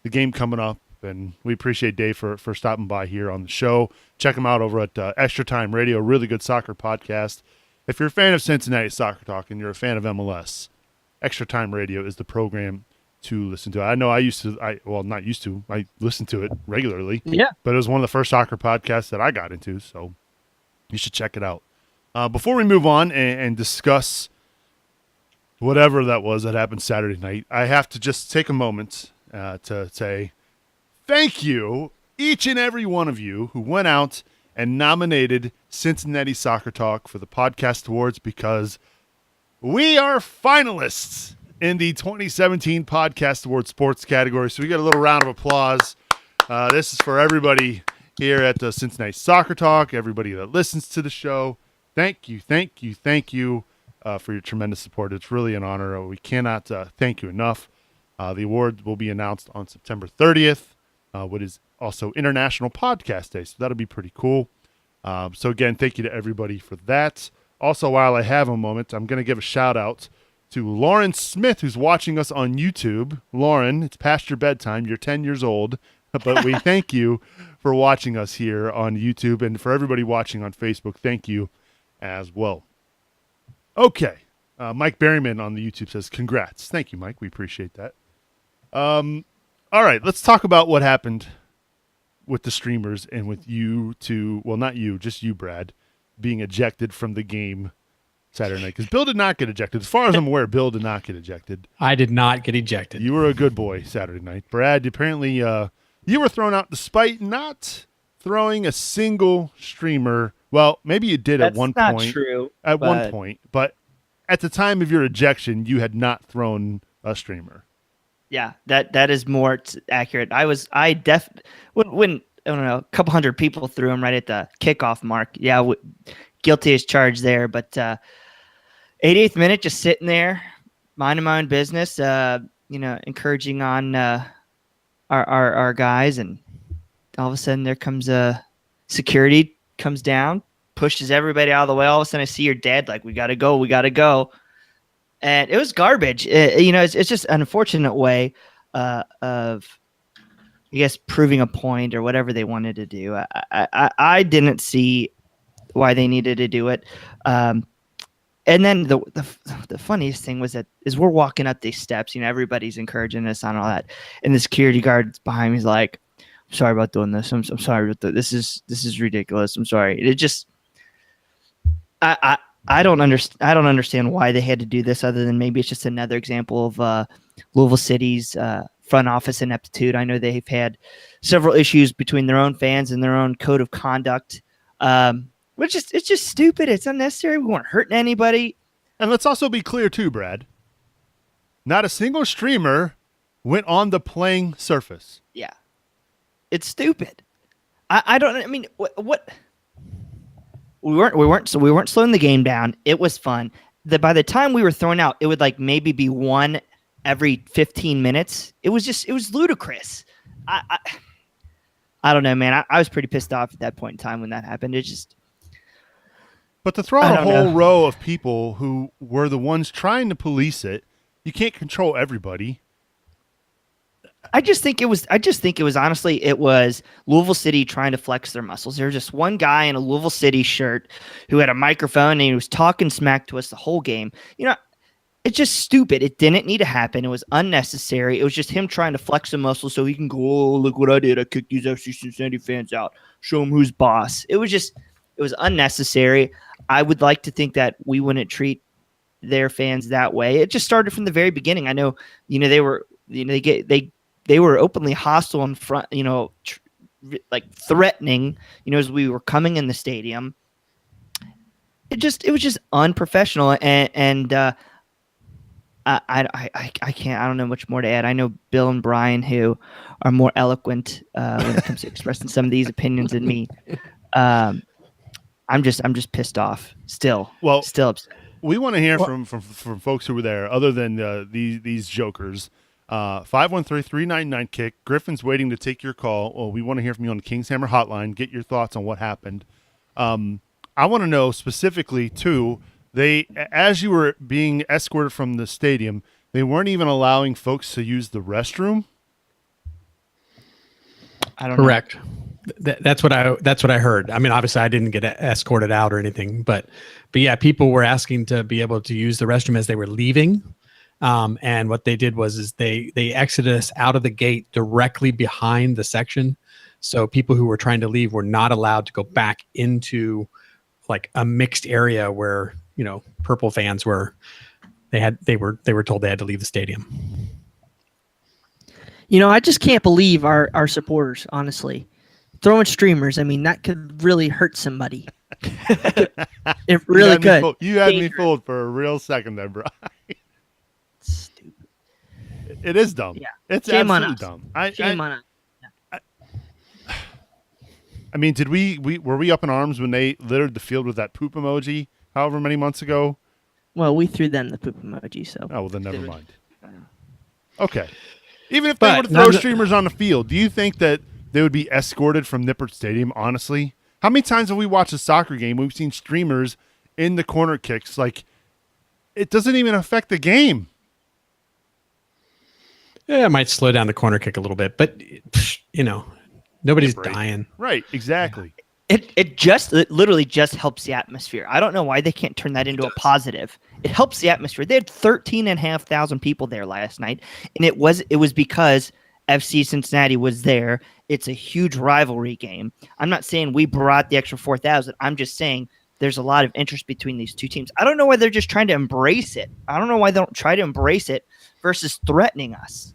game coming up, and we appreciate Dave for stopping by here on the show. Check him out over at Extra Time Radio, really good soccer podcast. If you're a fan of Cincinnati Soccer Talk and you're a fan of MLS, Extra Time Radio is the program to listen to. I know I listened to it regularly. Yeah. But it was one of the first soccer podcasts that I got into, so you should check it out. Before we move on and discuss whatever that was that happened Saturday night, I have to just take a moment to say thank you, each and every one of you who went out and nominated Cincinnati Soccer Talk for the Podcast Awards, because we are finalists in the 2017 Podcast Awards Sports category. So we get a little round of applause. This is for everybody here at the Cincinnati Soccer Talk, everybody that listens to the show. Thank you for your tremendous support. It's really an honor. We cannot thank you enough. The award will be announced on September 30th, what is also International Podcast Day. So that'll be pretty cool. So again, thank you to everybody for that. Also, while I have a moment, I'm going to give a shout out to Lauren Smith, who's watching us on YouTube. Lauren, it's past your bedtime. You're 10 years old, but we thank you for watching us here on YouTube, and for everybody watching on Facebook, thank you as well. Okay. Mike Berryman on the YouTube says, congrats. Thank you, Mike. We appreciate that. All right. Let's talk about what happened with the streamers and with you two. Well, not you, just you, Brad, being ejected from the game Saturday night. Because Bill did not get ejected. As far as I'm aware, Bill did not get ejected. I did not get ejected. You were a good boy Saturday night. Brad, apparently you were thrown out despite not throwing a single streamer. Well, maybe you did at one point. That's not true. At one point, but at the time of your ejection, you had not thrown a streamer. Yeah, that is more accurate. When I don't know, a couple hundred people threw him right at the kickoff mark. Yeah, guilty as charged there. But 88th minute, just sitting there, minding my own business. Encouraging on our guys, and all of a sudden there comes a security comes down, pushes everybody out of the way. All of a sudden I see your dad like, we got to go. And it was garbage. It's just an unfortunate way of I guess proving a point or whatever they wanted to do. I didn't see why they needed to do it. And then the funniest thing was that as we're walking up these steps, everybody's encouraging us on all that, and the security guard behind me is like, "I'm sorry about doing this. I'm sorry about this is ridiculous. I'm sorry." It just I don't understand why they had to do this, other than maybe it's just another example of Louisville City's front office ineptitude. I know they've had several issues between their own fans and their own code of conduct. It's just stupid. It's unnecessary. We weren't hurting anybody. And let's also be clear too, Brad. Not a single streamer went on the playing surface. Yeah, it's stupid. I mean, what? We weren't slowing the game down. It was fun. By the time we were thrown out, it would like maybe be one every 15 minutes. It was ludicrous. I don't know, man. I was pretty pissed off at that point in time when that happened. It just. But to throw out a whole row of people who were the ones trying to police it, you can't control everybody. I just think it was honestly, it was Louisville City trying to flex their muscles. There was just one guy in a Louisville City shirt who had a microphone and he was talking smack to us the whole game. It's just stupid. It didn't need to happen. It was unnecessary. It was just him trying to flex the muscle so he can go, "Oh, look what I did. I kicked these FC Cincinnati fans out. Show them who's boss." It was unnecessary. I would like to think that we wouldn't treat their fans that way. It just started from the very beginning. I know, they were, they were openly hostile in front, like threatening, as we were coming in the stadium. It was just unprofessional. And I can't, I don't know much more to add. I know Bill and Brian, who are more eloquent when it comes to expressing some of these opinions than me. I'm just pissed off still. Well, still upset. We want to hear from folks who were there, other than these jokers. 513-399-KICK. Griffin's waiting to take your call. Well, we want to hear from you on the King's Hammer hotline. Get your thoughts on what happened. I want to know specifically too. As you were being escorted from the stadium, they weren't even allowing folks to use the restroom. I don't Correct. know. That's what I heard. I mean, obviously, I didn't get escorted out or anything, but yeah, people were asking to be able to use the restroom as they were leaving. And what they did was they exited us out of the gate directly behind the section, so people who were trying to leave were not allowed to go back into like a mixed area where Purple fans were. They were told they had to leave the stadium. I just can't believe our supporters, honestly. Throwing streamers, I mean, that could really hurt somebody. It really could. You had me fooled for a real second there, Brian. Stupid. It is dumb. Yeah. It's Shame absolutely on us. dumb. Shame on us. I mean, did were we up in arms when they littered the field with that poop emoji however many months ago? Well, we threw them the poop emoji, so. Oh, well, then never mind. Okay. Even if they were to throw streamers on the field, do you think that they would be escorted from Nippert Stadium, honestly? How many times have we watched a soccer game? We've seen streamers in the corner kicks. Like, it doesn't even affect the game. Yeah, it might slow down the corner kick a little bit, but nobody's dying. Right, exactly. It literally just helps the atmosphere. I don't know why they can't turn that into a positive. It helps the atmosphere. They had 13,500 people there last night, and it was because FC Cincinnati was there. It's a huge rivalry game. I'm not saying we brought the extra 4,000. I'm just saying there's a lot of interest between these two teams. I don't know why they're just trying to embrace it. I don't know why they don't try to embrace it versus threatening us.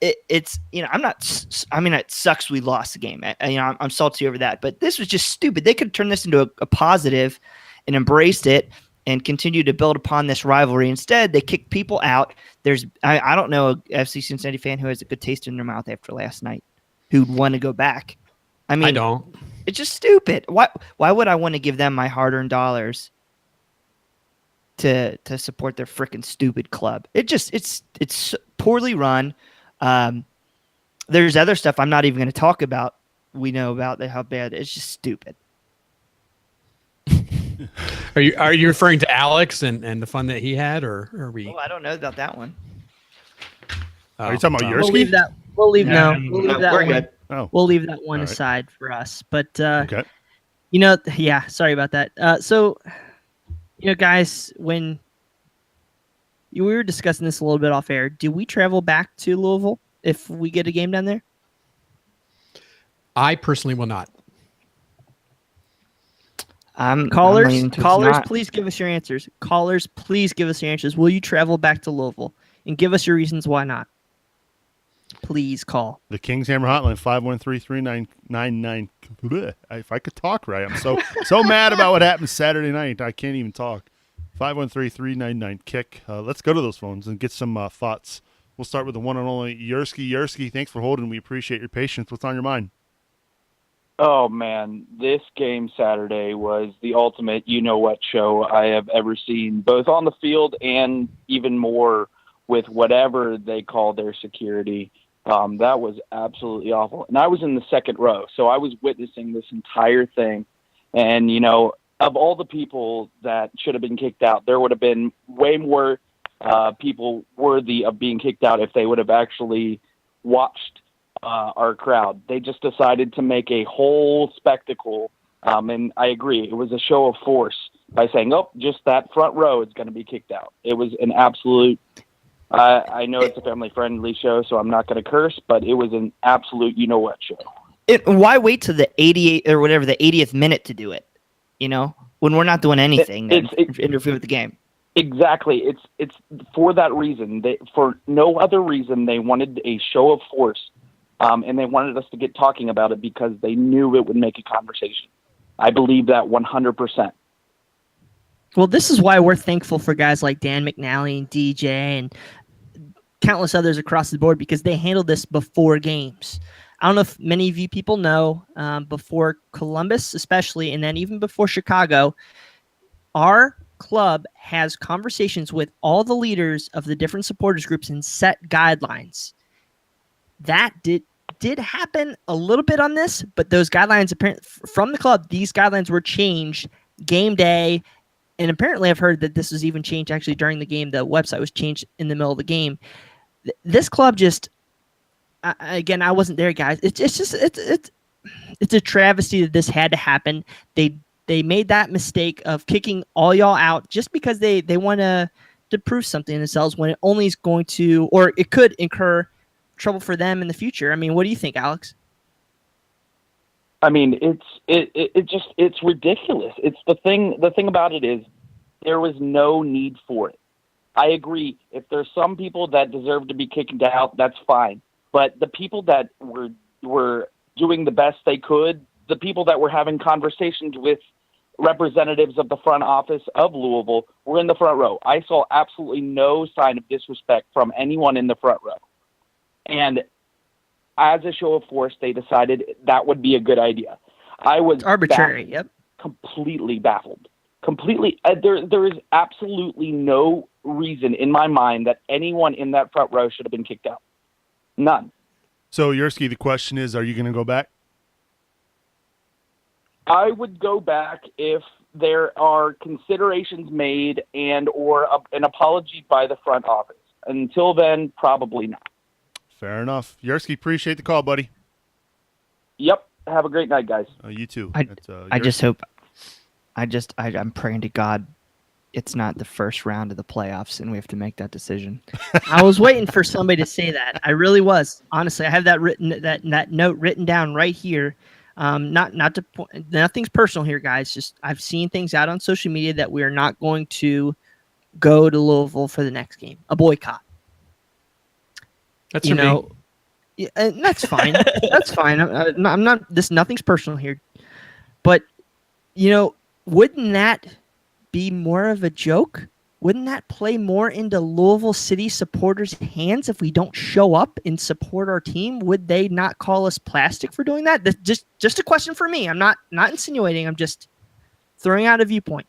It's I'm not. I mean, it sucks we lost the game. I'm salty over that, but this was just stupid. They could turn this into a positive and embraced it and continue to build upon this rivalry. Instead, they kicked people out. I don't know a FC Cincinnati fan who has a good taste in their mouth after last night who'd want to go back. I mean, I don't. It's just stupid. Why would I want to give them my hard-earned dollars to support their freaking stupid club? It's poorly run. There's other stuff I'm not even going to talk about. We know about how bad it's just stupid. Are you referring to Alex and the fun that he had, or are we? Oh, I don't know about that one. Are you talking about We'll Yerski? leave that. We'll leave No, We'll leave that we're one. good. Oh, We'll leave that one All right. aside for us. But okay. yeah, sorry about that. So, guys, when we were discussing this a little bit off air, do we travel back to Louisville if we get a game down there? I personally will not. I'm Callers, leaning towards not. please give us your answers. Callers, please give us your answers. Will you travel back to Louisville? And give us your reasons why not. Please call. The King's Hammer Hotline, 513-3999. If I could talk right. I'm so mad about what happened Saturday night. I can't even talk. 513-399-KICK. Let's go to those phones and get some thoughts. We'll start with the one and only Yersky. Yersky, thanks for holding. We appreciate your patience. What's on your mind? Oh, man, this game Saturday was the ultimate you-know-what show I have ever seen, both on the field and even more with whatever they call their security. That was absolutely awful. And I was in the second row, so I was witnessing this entire thing. And, of all the people that should have been kicked out, there would have been way more people worthy of being kicked out if they would have actually watched our crowd. They just decided to make a whole spectacle. And I agree. It was a show of force by saying, just that front row is going to be kicked out. It was an absolute, I know it's a family friendly show, so I'm not going to curse, but it was an absolute, you-know-what show. Why wait to the 88 or whatever, the 80th minute to do it? When we're not doing anything that interfere with the game. Exactly. It's for that reason. For no other reason, they wanted a show of force. And they wanted us to get talking about it because they knew it would make a conversation. I believe that 100%. Well, this is why we're thankful for guys like Dan McNally and DJ and countless others across the board, because they handled this before games. I don't know if many of you people know, before Columbus especially, and then even before Chicago, our club has conversations with all the leaders of the different supporters groups and set guidelines. That did happen a little bit on this, but those guidelines apparently from the club, these guidelines were changed game day. And apparently I've heard that this was even changed actually during the game. The website was changed in the middle of the game. This club just, again, I wasn't there, guys. It's a travesty that this had to happen. They made that mistake of kicking all y'all out just because they want to prove something in themselves when it only is going to, or it could incur trouble for them in the future. I mean, what do you think, Alex? I mean, it's ridiculous. It's the thing about it is there was no need for it. I agree. If there's some people that deserve to be kicked out, that's fine. But the people that were doing the best they could, the people that were having conversations with representatives of the front office of Louisville were in the front row. I saw absolutely no sign of disrespect from anyone in the front row. And as a show of force, they decided that would be a good idea. I was arbitrary. Baffled, yep. Completely baffled. Completely. There is absolutely no reason in my mind that anyone in that front row should have been kicked out. None. So, Yersky, the question is, are you going to go back? I would go back if there are considerations made and or an apology by the front office. Until then, probably not. Fair enough. Yersky, appreciate the call, buddy. Yep. Have a great night, guys. You too. I just hope. I'm praying to God it's not the first round of the playoffs and we have to make that decision. I was waiting for somebody to say that. I really was. Honestly, I have that note written down right here. Not to point, nothing's personal here, guys. Just I've seen things out on social media that we are not going to go to Louisville for the next game. A boycott. That's me. Yeah, and that's fine. That's fine. I'm not. This nothing's personal here, but wouldn't that be more of a joke? Wouldn't that play more into Louisville City supporters' hands if we don't show up and support our team? Would they not call us plastic for doing that? That's just a question for me. I'm not insinuating. I'm just throwing out a viewpoint.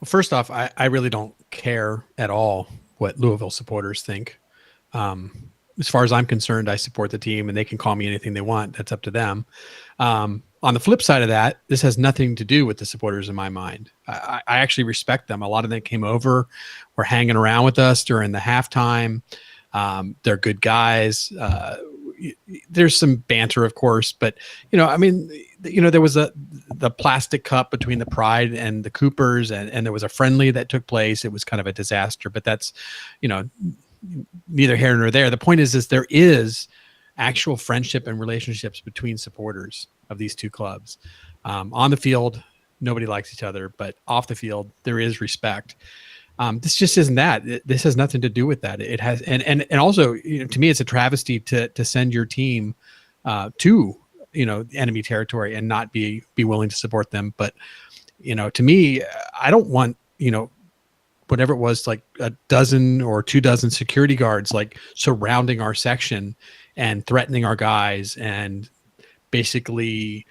Well, first off, I really don't care at all what Louisville supporters think. As far as I'm concerned, I support the team and they can call me anything they want. That's up to them. On the flip side of that, this has nothing to do with the supporters in my mind. I actually respect them. A lot of them came over, were hanging around with us during the halftime. They're good guys. there's some banter, of course, but I mean, there was the plastic cup between the Pride and the Coopers, and there was a friendly that took place. It was kind of a disaster, but that's, neither here nor there. The point is there is actual friendship and relationships between supporters of these two clubs. On the field, nobody likes each other, but off the field, there is respect. This just isn't that. This has nothing to do with that. It has, and also, to me, it's a travesty to send your team to enemy territory and not be willing to support them. But to me, I don't want whatever it was, like a dozen or 24 security guards like surrounding our section and threatening our guys and basically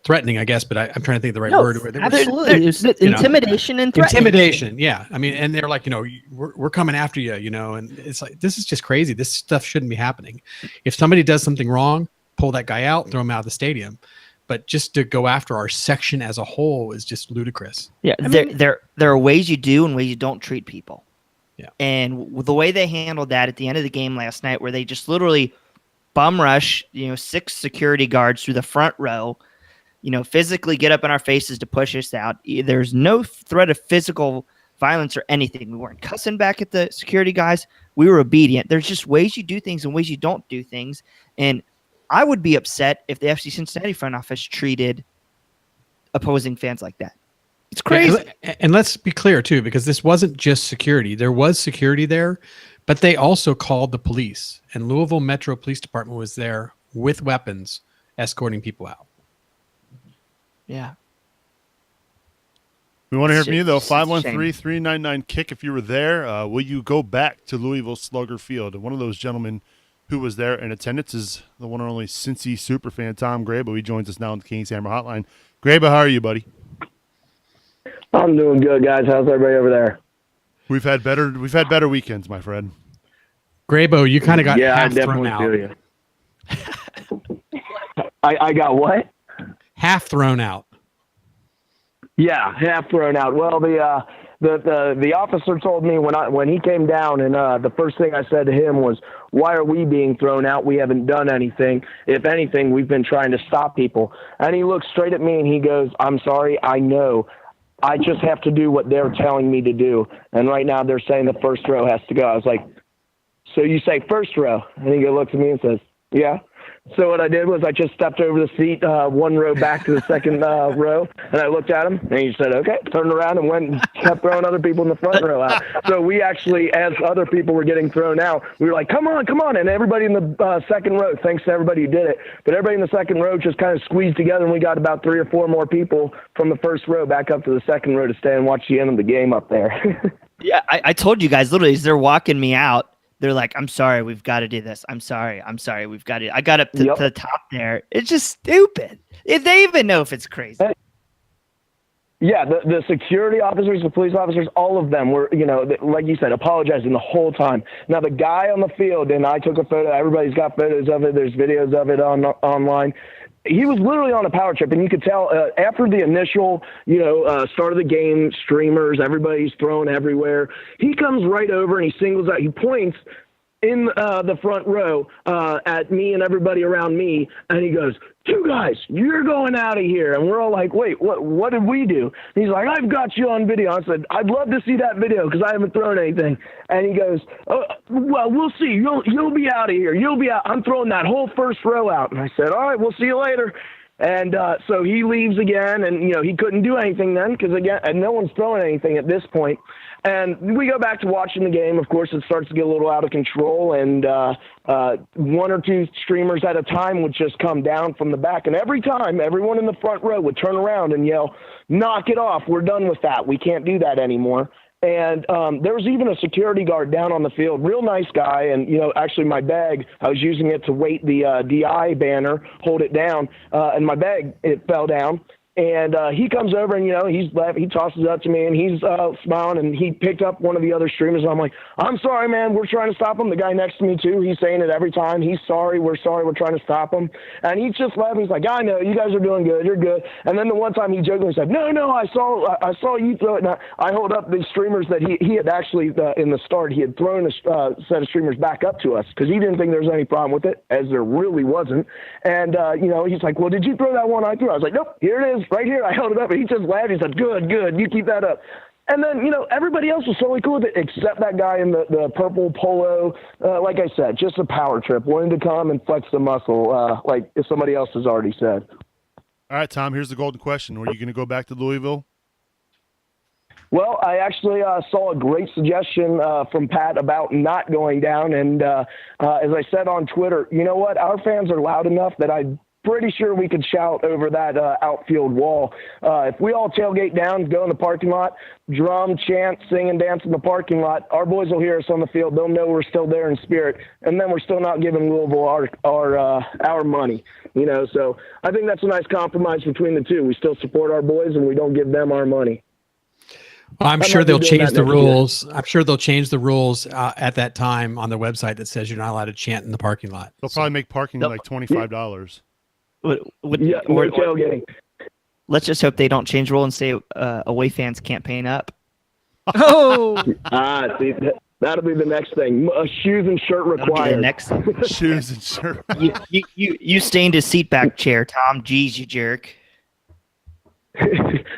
threatening, I guess, but I'm trying to think of the right word. Absolutely. Intimidation and threatening. Intimidation. Yeah. I mean, and they're like, we're coming after you, and it's like, this is just crazy. This stuff shouldn't be happening. If somebody does something wrong, pull that guy out, throw him out of the stadium. But just to go after our section as a whole is just ludicrous. Yeah. There are ways you do and ways you don't treat people. Yeah. And the way they handled that at the end of the game last night, where they just literally bum rush, 6 security guards through the front row, physically get up in our faces to push us out. There's no threat of physical violence or anything. We weren't cussing back at the security guys. We were obedient. There's just ways you do things and ways you don't do things. And I would be upset if the FC Cincinnati front office treated opposing fans like that. It's crazy. And let's be clear too, because this wasn't just security. There was security there, but they also called the police, and Louisville Metro Police Department was there with weapons escorting people out. Yeah. We want to hear from you, though. 513-399-KICK. If you were there, will you go back to Louisville Slugger Field? And one of those gentlemen who was there in attendance is the one and only Cincy superfan, Tom Grabo. He joins us now on the King's Hammer Hotline. Grabo, how are you, buddy? I'm doing good, guys. How's everybody over there? We've had better weekends, my friend. Grabo, you kind of got I half thrown definitely out. feel you. I got what? Half thrown out. Yeah, half thrown out. Well, the officer told me when he came down, and the first thing I said to him was, "Why are we being thrown out? We haven't done anything. If anything, we've been trying to stop people." And he looked straight at me and he goes, "I'm sorry, I know. I just have to do what they're telling me to do. And right now they're saying the first row has to go." I was like, "So you say first row?" And he looks at me and says, "Yeah." So what I did was I just stepped over the seat, one row back to the second row, and I looked at him, and he said, "Okay," turned around and went and kept throwing other people in the front row out. So we actually, as other people were getting thrown out, we were like, come on. And everybody in the second row, thanks to everybody who did it, but everybody in the second row just kind of squeezed together, and we got about 3 or 4 more people from the first row back up to the second row to stay and watch the end of the game up there. Yeah, I told you guys, literally, as they're walking me out, they're like, "I'm sorry, we've got to do this. I'm sorry, we've got to." I got up to the top there. It's just stupid. If they even know if it's crazy. Yeah, the security officers, the police officers, all of them were, like you said, apologizing the whole time. Now, the guy on the field, and I took a photo, everybody's got photos of it, there's videos of it online. He was literally on a power trip, and you could tell after the initial, start of the game, streamers, everybody's thrown everywhere. He comes right over and he singles out, he points in the front row at me and everybody around me, and he goes, "You guys, you're going out of here." And we're all like, "Wait, what did we do?" And he's like, "I've got you on video." I said, "I'd love to see that video because I haven't thrown anything." And he goes, "Oh, well, we'll see. You'll be out of here. You'll be out. I'm throwing that whole first row out." And I said, "All right, we'll see you later." And so he leaves again, and he couldn't do anything then because again, and no one's throwing anything at this point. And we go back to watching the game. Of course, it starts to get a little out of control, and 1 or 2 streamers at a time would just come down from the back. And every time, everyone in the front row would turn around and yell, "Knock it off. We're done with that. We can't do that anymore." And there was even a security guard down on the field, real nice guy. And, actually my bag, I was using it to weight the DI banner, hold it down. And my bag, it fell down. And he comes over and, he tosses it up to me and he's smiling, and he picked up one of the other streamers. And I'm like, I'm sorry, man. We're trying to stop him. The guy next to me, too, he's saying it every time. He's sorry. We're sorry. We're trying to stop him. And he's just laughing. He's like, I know. You guys are doing good. You're good. And then the one time he jokingly said, no, I saw you throw it. And I hold up the streamers that he had actually, in the start, he had thrown a set of streamers back up to us because he didn't think there was any problem with it, as there really wasn't. And, he's like, well, did you throw that one I threw? I was like, nope, here it is. Right here, I held it up, and he just laughed. He said, good, you keep that up. And then, everybody else was totally cool with it, except that guy in the purple polo. Like I said, just a power trip, wanting to come and flex the muscle, like somebody else has already said. All right, Tom, here's the golden question. Were you going to go back to Louisville? Well, I actually saw a great suggestion from Pat about not going down. And as I said on Twitter, you know what? Our fans are loud enough that I'm pretty sure we could shout over that outfield wall. If we all tailgate down, go in the parking lot, drum, chant, sing, and dance in the parking lot, our boys will hear us on the field. They'll know we're still there in spirit. And then we're still not giving Louisville our money. So I think that's a nice compromise between the two. We still support our boys, and we don't give them our money. Well, I'm sure they'll change the rules. I'm sure they'll change the rules at that time on their website that says you're not allowed to chant in the parking lot. They'll probably make parking like $25. Or tailgating. Let's just hope they don't change the rule and say away fans can't paint up. Oh, see, that'll be the next thing. Shoes and shirt required. The next Shoes and shirt. you stained his seat back chair, Tom. Jeez, you jerk.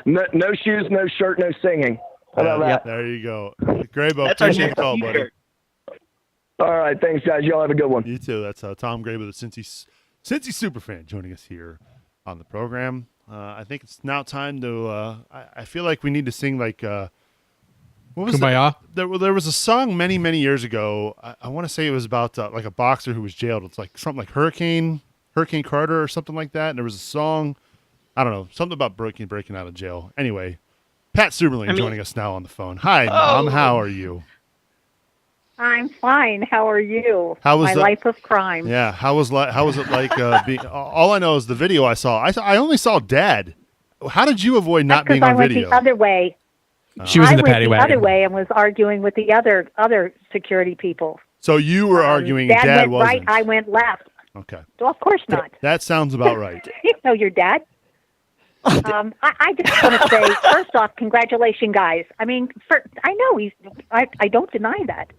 No shoes, no shirt, no singing. How about that? Yep. There you go. Graybo, That's our appreciate the call, buddy. All right, thanks, guys. Y'all have a good one. You too. That's Tom Graybo, the Cincy superfan, joining us here on the program. I think it's now time to. I feel like we need to sing like. What was Kumbaya? There was a song many years ago. I want to say it was about like a boxer who was jailed. It's like something like Hurricane Carter or something like that. And there was a song. I don't know, something about breaking out of jail. Anyway, Pat Suberlin joining us now on the phone. Hi, Mom. How are you? I'm fine. How are you? How was my life of crime? Yeah. How was it like? Being, all I know is the video I saw. I only saw Dad. How did you avoid not being on video? I went the other way. She was in the paddy wagon. Other way and was arguing with the other security people. So you were arguing, and Dad went wasn't. right. I went left. Okay. Well, of course not. That sounds about right. You know your dad. I just want to say, first off, congratulations, guys. I mean, I know I don't deny that.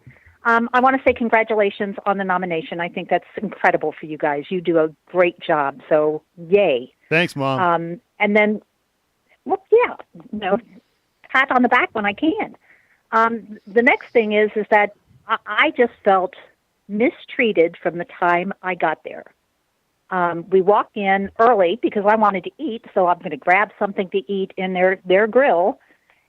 I want to say congratulations on the nomination. I think that's incredible for you guys. You do a great job. So, yay. Thanks, Mom. And then, well, yeah, pat on the back when I can. The next thing is that I just felt mistreated from the time I got there. We walk in early because I wanted to eat, so I'm going to grab something to eat in their grill.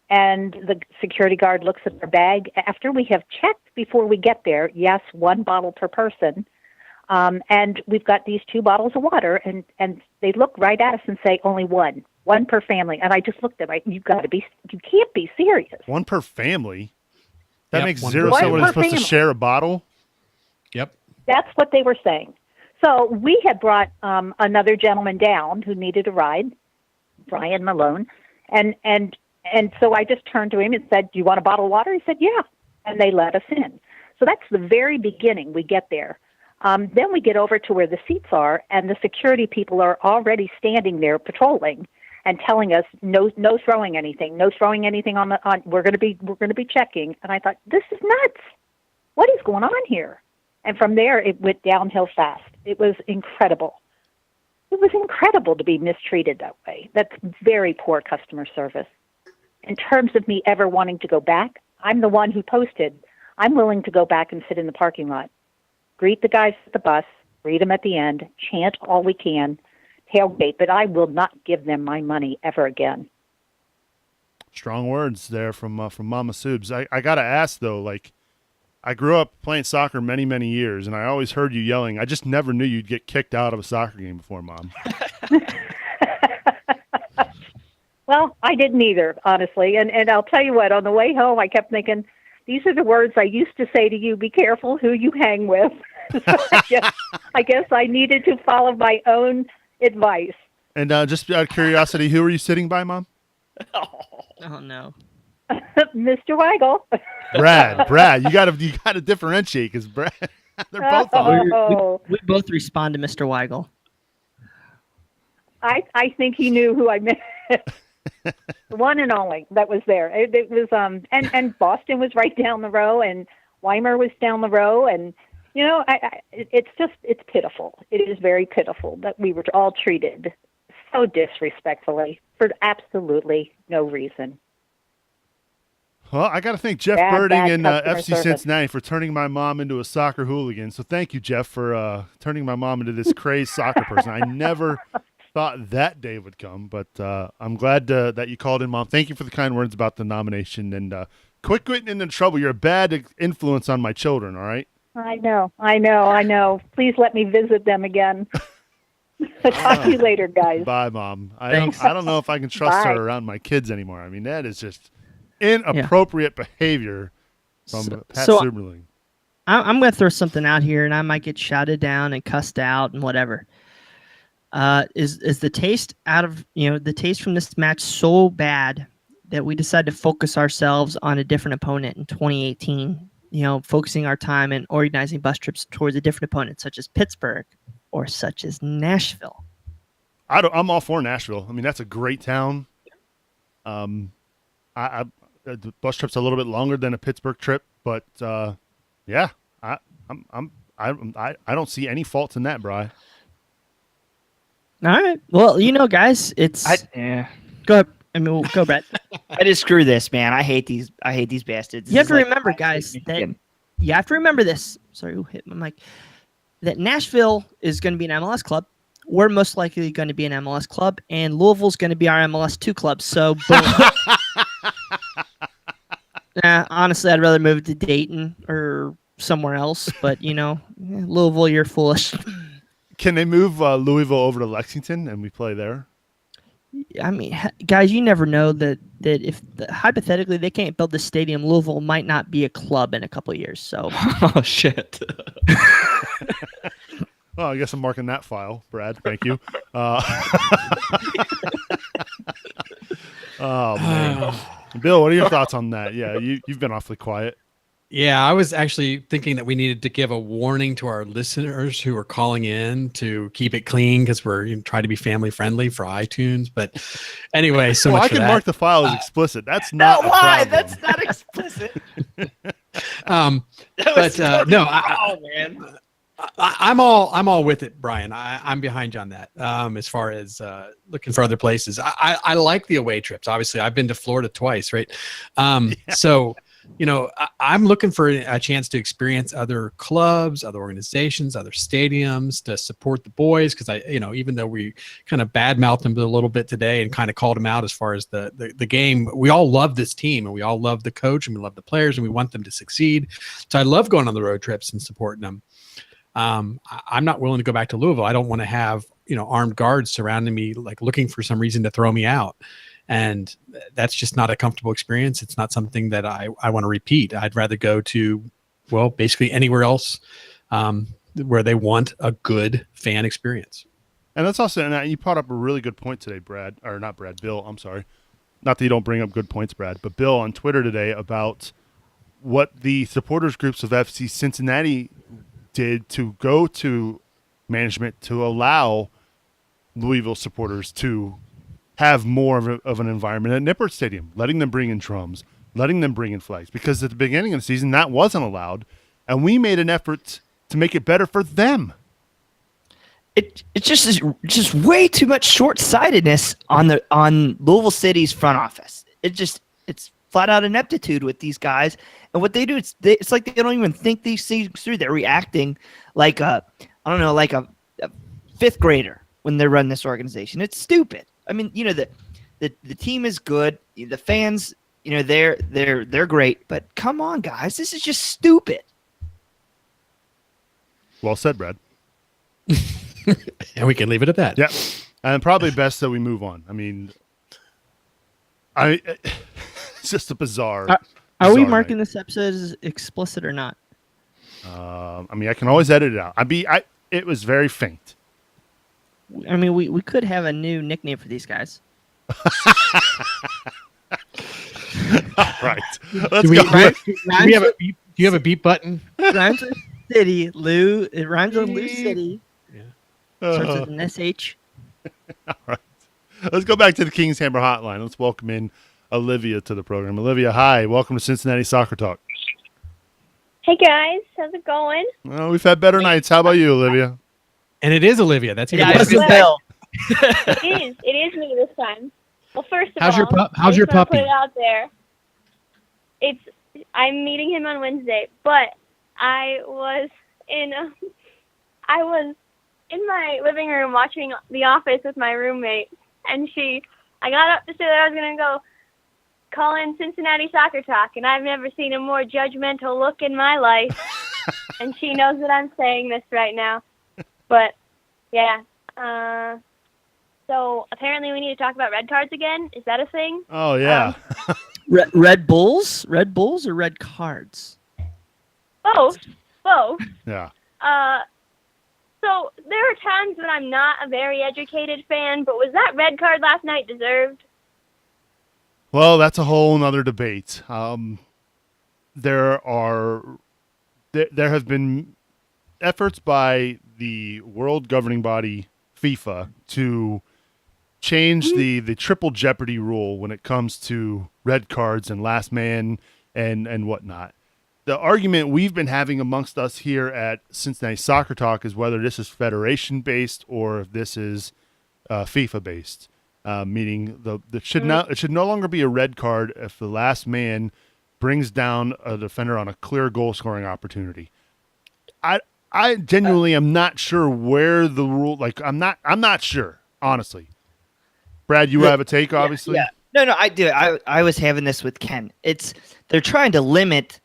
And the security guard looks at our bag. After we have checked before we get there, yes, 1 bottle per person. And we've got these 2 bottles of water, and they look right at us and say, only one per family. And I just looked at you can't be serious. 1 per family? That makes 0 per sense. We're supposed to family. share a bottle? Yep. That's what they were saying. So we had brought another gentleman down who needed a ride, Brian Malone, and so I just turned to him and said, "Do you want a bottle of water?" He said, "Yeah," and they let us in. So that's the very beginning. We get there. Then we get over to where the seats are, and the security people are already standing there patrolling and telling us, "No throwing anything. No throwing anything on. We're going to be checking." And I thought, "This is nuts. What is going on here?" And from there, it went downhill fast. It was incredible. It was incredible to be mistreated that way. That's very poor customer service. In terms of me ever wanting to go back, I'm the one who posted, I'm willing to go back and sit in the parking lot, greet the guys at the bus, greet them at the end, chant all we can, tailgate, but I will not give them my money ever again. Strong words there from Mama Subs. I got to ask, though, like, I grew up playing soccer many years, and I always heard you yelling. I just never knew you'd get kicked out of a soccer game before, Mom. Well, I didn't either, honestly. And I'll tell you what, on the way home, I kept thinking, these are the words I used to say to you, be careful who you hang with. So I guess I needed to follow my own advice. And just out of curiosity, who are you sitting by, Mom? Oh no. Mr. Weigel. Brad, you gotta differentiate because Brad, they're both on. Oh, We both respond to Mr. Weigel. I think he knew who I meant. One and only that was there. It was and Boston was right down the row, and Weimar was down the row, and it's pitiful. It is very pitiful that we were all treated so disrespectfully for absolutely no reason. Well, I got to thank Jeff Birding and FC Cincinnati for turning my mom into a soccer hooligan. So thank you, Jeff, for turning my mom into this crazed soccer person. I never thought that day would come, but I'm glad that you called in, Mom. Thank you for the kind words about the nomination, and quit getting into trouble. You're a bad influence on my children, all right? I know. Please let me visit them again. Talk to you later, guys. Bye, Mom. I don't know if I can trust her around my kids anymore. I mean, that is just inappropriate behavior from Pat Suberling. I'm going to throw something out here, and I might get shouted down and cussed out and whatever. Is the taste the taste from this match so bad that we decided to focus ourselves on a different opponent in 2018? Focusing our time and organizing bus trips towards a different opponent, such as Pittsburgh or such as Nashville. I'm all for Nashville. I mean, that's a great town. The bus trip's a little bit longer than a Pittsburgh trip, but I don't see any faults in that, Bri. All right. Well, guys, Go ahead. Go, Brett. I just screw this, man. I hate these bastards. You have to remember, guys, that you have to remember this. Sorry, who hit my mic? That Nashville is going to be an MLS club. We're most likely going to be an MLS club, and Louisville's going to be our MLS 2 club. So, boom. Honestly, I'd rather move to Dayton or somewhere else. But Louisville, you're foolish. Can they move Louisville over to Lexington and we play there? I mean, guys, you never know that if hypothetically they can't build the stadium, Louisville might not be a club in a couple of years. So, oh shit. Well, I guess I'm marking that file, Brad. Thank you. Oh man, Bill, what are your thoughts on that? Yeah, you've been awfully quiet. Yeah, I was actually thinking that we needed to give a warning to our listeners who are calling in to keep it clean because we're trying to be family friendly for iTunes. But anyway, so much I for can that. mark the file as explicit. That's not a problem. That's not explicit. Man. I'm all with it, Brian. I'm behind you on that. As far as looking for other places, I like the away trips. Obviously, I've been to Florida twice, right? So. I'm looking for a chance to experience other clubs, other organizations, other stadiums to support the boys. Cause even though we kind of badmouthed them a little bit today and kind of called them out as far as the game, we all love this team and we all love the coach and we love the players and we want them to succeed. So I love going on the road trips and supporting them. I'm not willing to go back to Louisville. I don't want to have, armed guards surrounding me, like looking for some reason to throw me out. And that's just not a comfortable experience. It's not something that I want to repeat. I'd rather go to, basically anywhere else where they want a good fan experience. And that's also, and you brought up a really good point today, Bill, I'm sorry. Not that you don't bring up good points, Brad, but Bill on Twitter today about what the supporters groups of FC Cincinnati did to go to management to allow Louisville supporters to have more of an environment at Nippert Stadium, letting them bring in drums, letting them bring in flags, because at the beginning of the season that wasn't allowed, and we made an effort to make it better for them. It's just way too much short-sightedness on Louisville City's front office. It's flat out ineptitude with these guys, and what they do, it's like they don't even think these things through. They're reacting like a fifth grader when they run this organization. It's stupid. I mean, the team is good. The fans, they're great. But come on, guys, this is just stupid. Well said, Brad. And we can leave it at that. Yeah, and probably best that we move on. I mean, it's just a bizarre. Are we marking this episode as explicit or not? I mean, I can always edit it out. It was very faint. I mean, we could have a new nickname for these guys. All right. Let's Do we, go. do we have a beep? Do you have a beep button? Rhymes with city, Lou. It rhymes with Lou City. Starts with an SH. All right. Let's go back to the King's Hammer Hotline. Let's welcome in Olivia to the program. Olivia, hi. Welcome to Cincinnati Soccer Talk. Hey guys, how's it going? Well, we've had better nights. How about you, Olivia? And it is Olivia. That's even Yeah, better. it's Bill. It is me this time. Well, first of How's all, your pup- I how's just your wanna puppy? Put it out there. I'm meeting him on Wednesday, but I was in my living room watching The Office with my roommate, and I got up to say that I was gonna go call in Cincinnati Soccer Talk, and I've never seen a more judgmental look in my life. And she knows that I'm saying this right now. But yeah. So apparently we need to talk about red cards again. Is that a thing? Oh, yeah. Red Bulls, or red cards? Both. Yeah. So there are times when I'm not a very educated fan, but was that red card last night deserved? Well, that's a whole nother debate. There have been efforts by the world governing body FIFA to change the triple jeopardy rule when it comes to red cards and last man and whatnot. The argument we've been having amongst us here at Cincinnati Soccer Talk is whether this is federation based or if this is FIFA based. Meaning it should no longer be a red card if the last man brings down a defender on a clear goal scoring opportunity. I genuinely am not sure where the rule. I'm not sure, honestly. Brad, you have a take, obviously. Yeah. No, I do. I was having this with Ken. They're trying to limit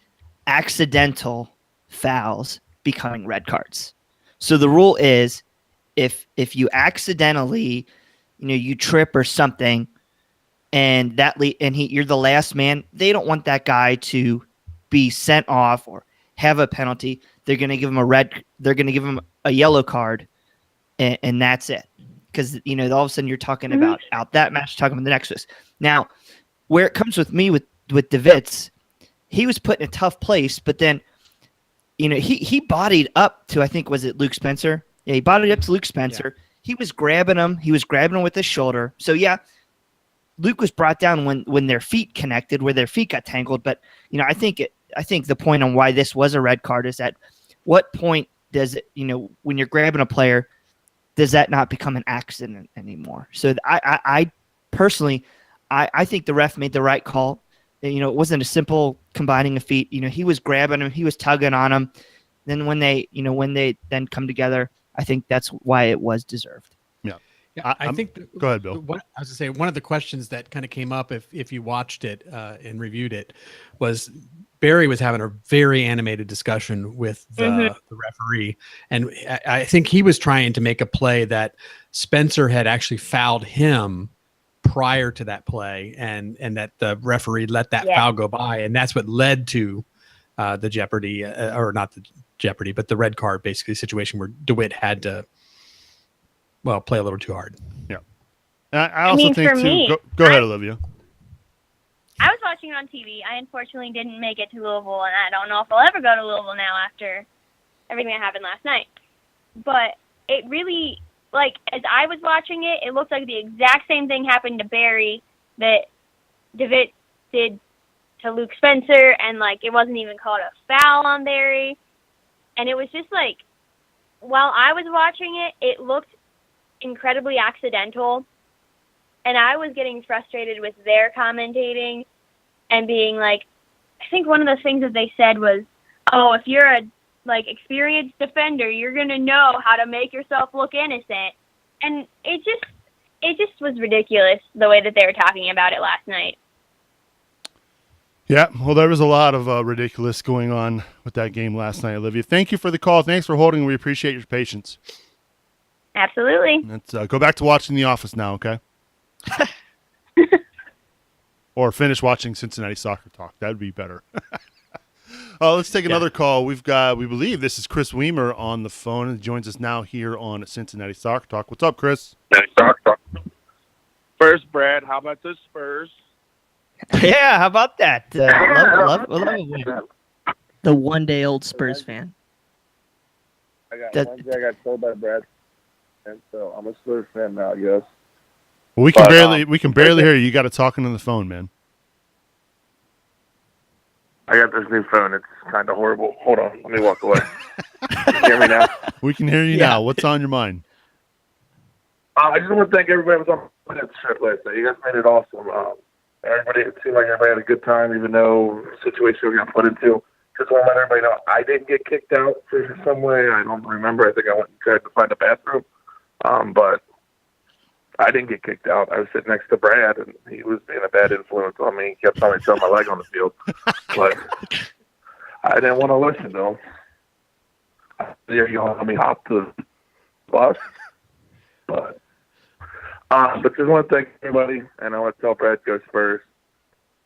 accidental fouls becoming red cards. So the rule is if you accidentally, you trip or something, and you're the last man, they don't want that guy to be sent off or have a penalty. They're going to give him a yellow card, and that's it. Because all of a sudden you're talking about out that match, talking about the next one. Now, where it comes with me with DeVitz, he was put in a tough place, but then he bodied up to, I think, was it Luke Spencer? Yeah, he bodied up to Luke Spencer. Yeah. He was grabbing him. He was grabbing him with his shoulder. So yeah, Luke was brought down when their feet connected, where their feet got tangled. But I think the point on why this was a red card is at what point does it, when you're grabbing a player, does that not become an accident anymore? So I personally, I think the ref made the right call. It wasn't a simple combining of feet. He was grabbing him, he was tugging on him. Then when they then come together, I think that's why it was deserved. Yeah. I think. Go ahead, Bill. I was going to say, one of the questions that kind of came up if you watched it and reviewed it was Barry was having a very animated discussion with the referee. And I think he was trying to make a play that Spencer had actually fouled him prior to that play, and that the referee let that foul go by. And that's what led to the jeopardy, or not the jeopardy, but the red card basically situation where DeWitt had to, play a little too hard. Yeah. I also think for me, go ahead, Olivia. I was watching it on TV. I unfortunately didn't make it to Louisville, and I don't know if I'll ever go to Louisville now after everything that happened last night. But it really, as I was watching it, it looked like the exact same thing happened to Barry that DeVitt did to Luke Spencer, and, it wasn't even called a foul on Barry. And it was just, while I was watching it, it looked incredibly accidental. And I was getting frustrated with their commentating and being I think one of the things that they said was, oh, if you're a experienced defender, you're going to know how to make yourself look innocent. And it just was ridiculous the way that they were talking about it last night. Yeah, well, there was a lot of ridiculous going on with that game last night, Olivia. Thank you for the call. Thanks for holding. We appreciate your patience. Absolutely. Let's go back to watching The Office now, okay? Or finish watching Cincinnati Soccer Talk. That would be better. Let's take another call. We believe this is Chris Weimer on the phone and joins us now here on Cincinnati Soccer Talk. What's up, Chris? First, Brad, how about the Spurs? Yeah, how about that? Love a win. The one-day-old Spurs fan. Wednesday I got told by Brad, and so I'm a Spurs fan now, yes. Well, we can barely hear you. You got to talk into the phone, man. I got this new phone. It's kind of horrible. Hold on. Let me walk away. Can you hear me now? We can hear you now. What's on your mind? I just want to thank everybody who was on that trip last night. You guys made it awesome. It seemed like everybody had a good time, even though the situation we got put into. Just want to let everybody know I didn't get kicked out for some way. I don't remember. I think I went and tried to find a bathroom. But I didn't get kicked out. I was sitting next to Brad, and he was being a bad influence on me. He kept telling me to throw my leg on the field. But I didn't want to listen to him. There you go. Let me hop to the bus. But just want to thank everybody, and I want to tell Brad go Spurs.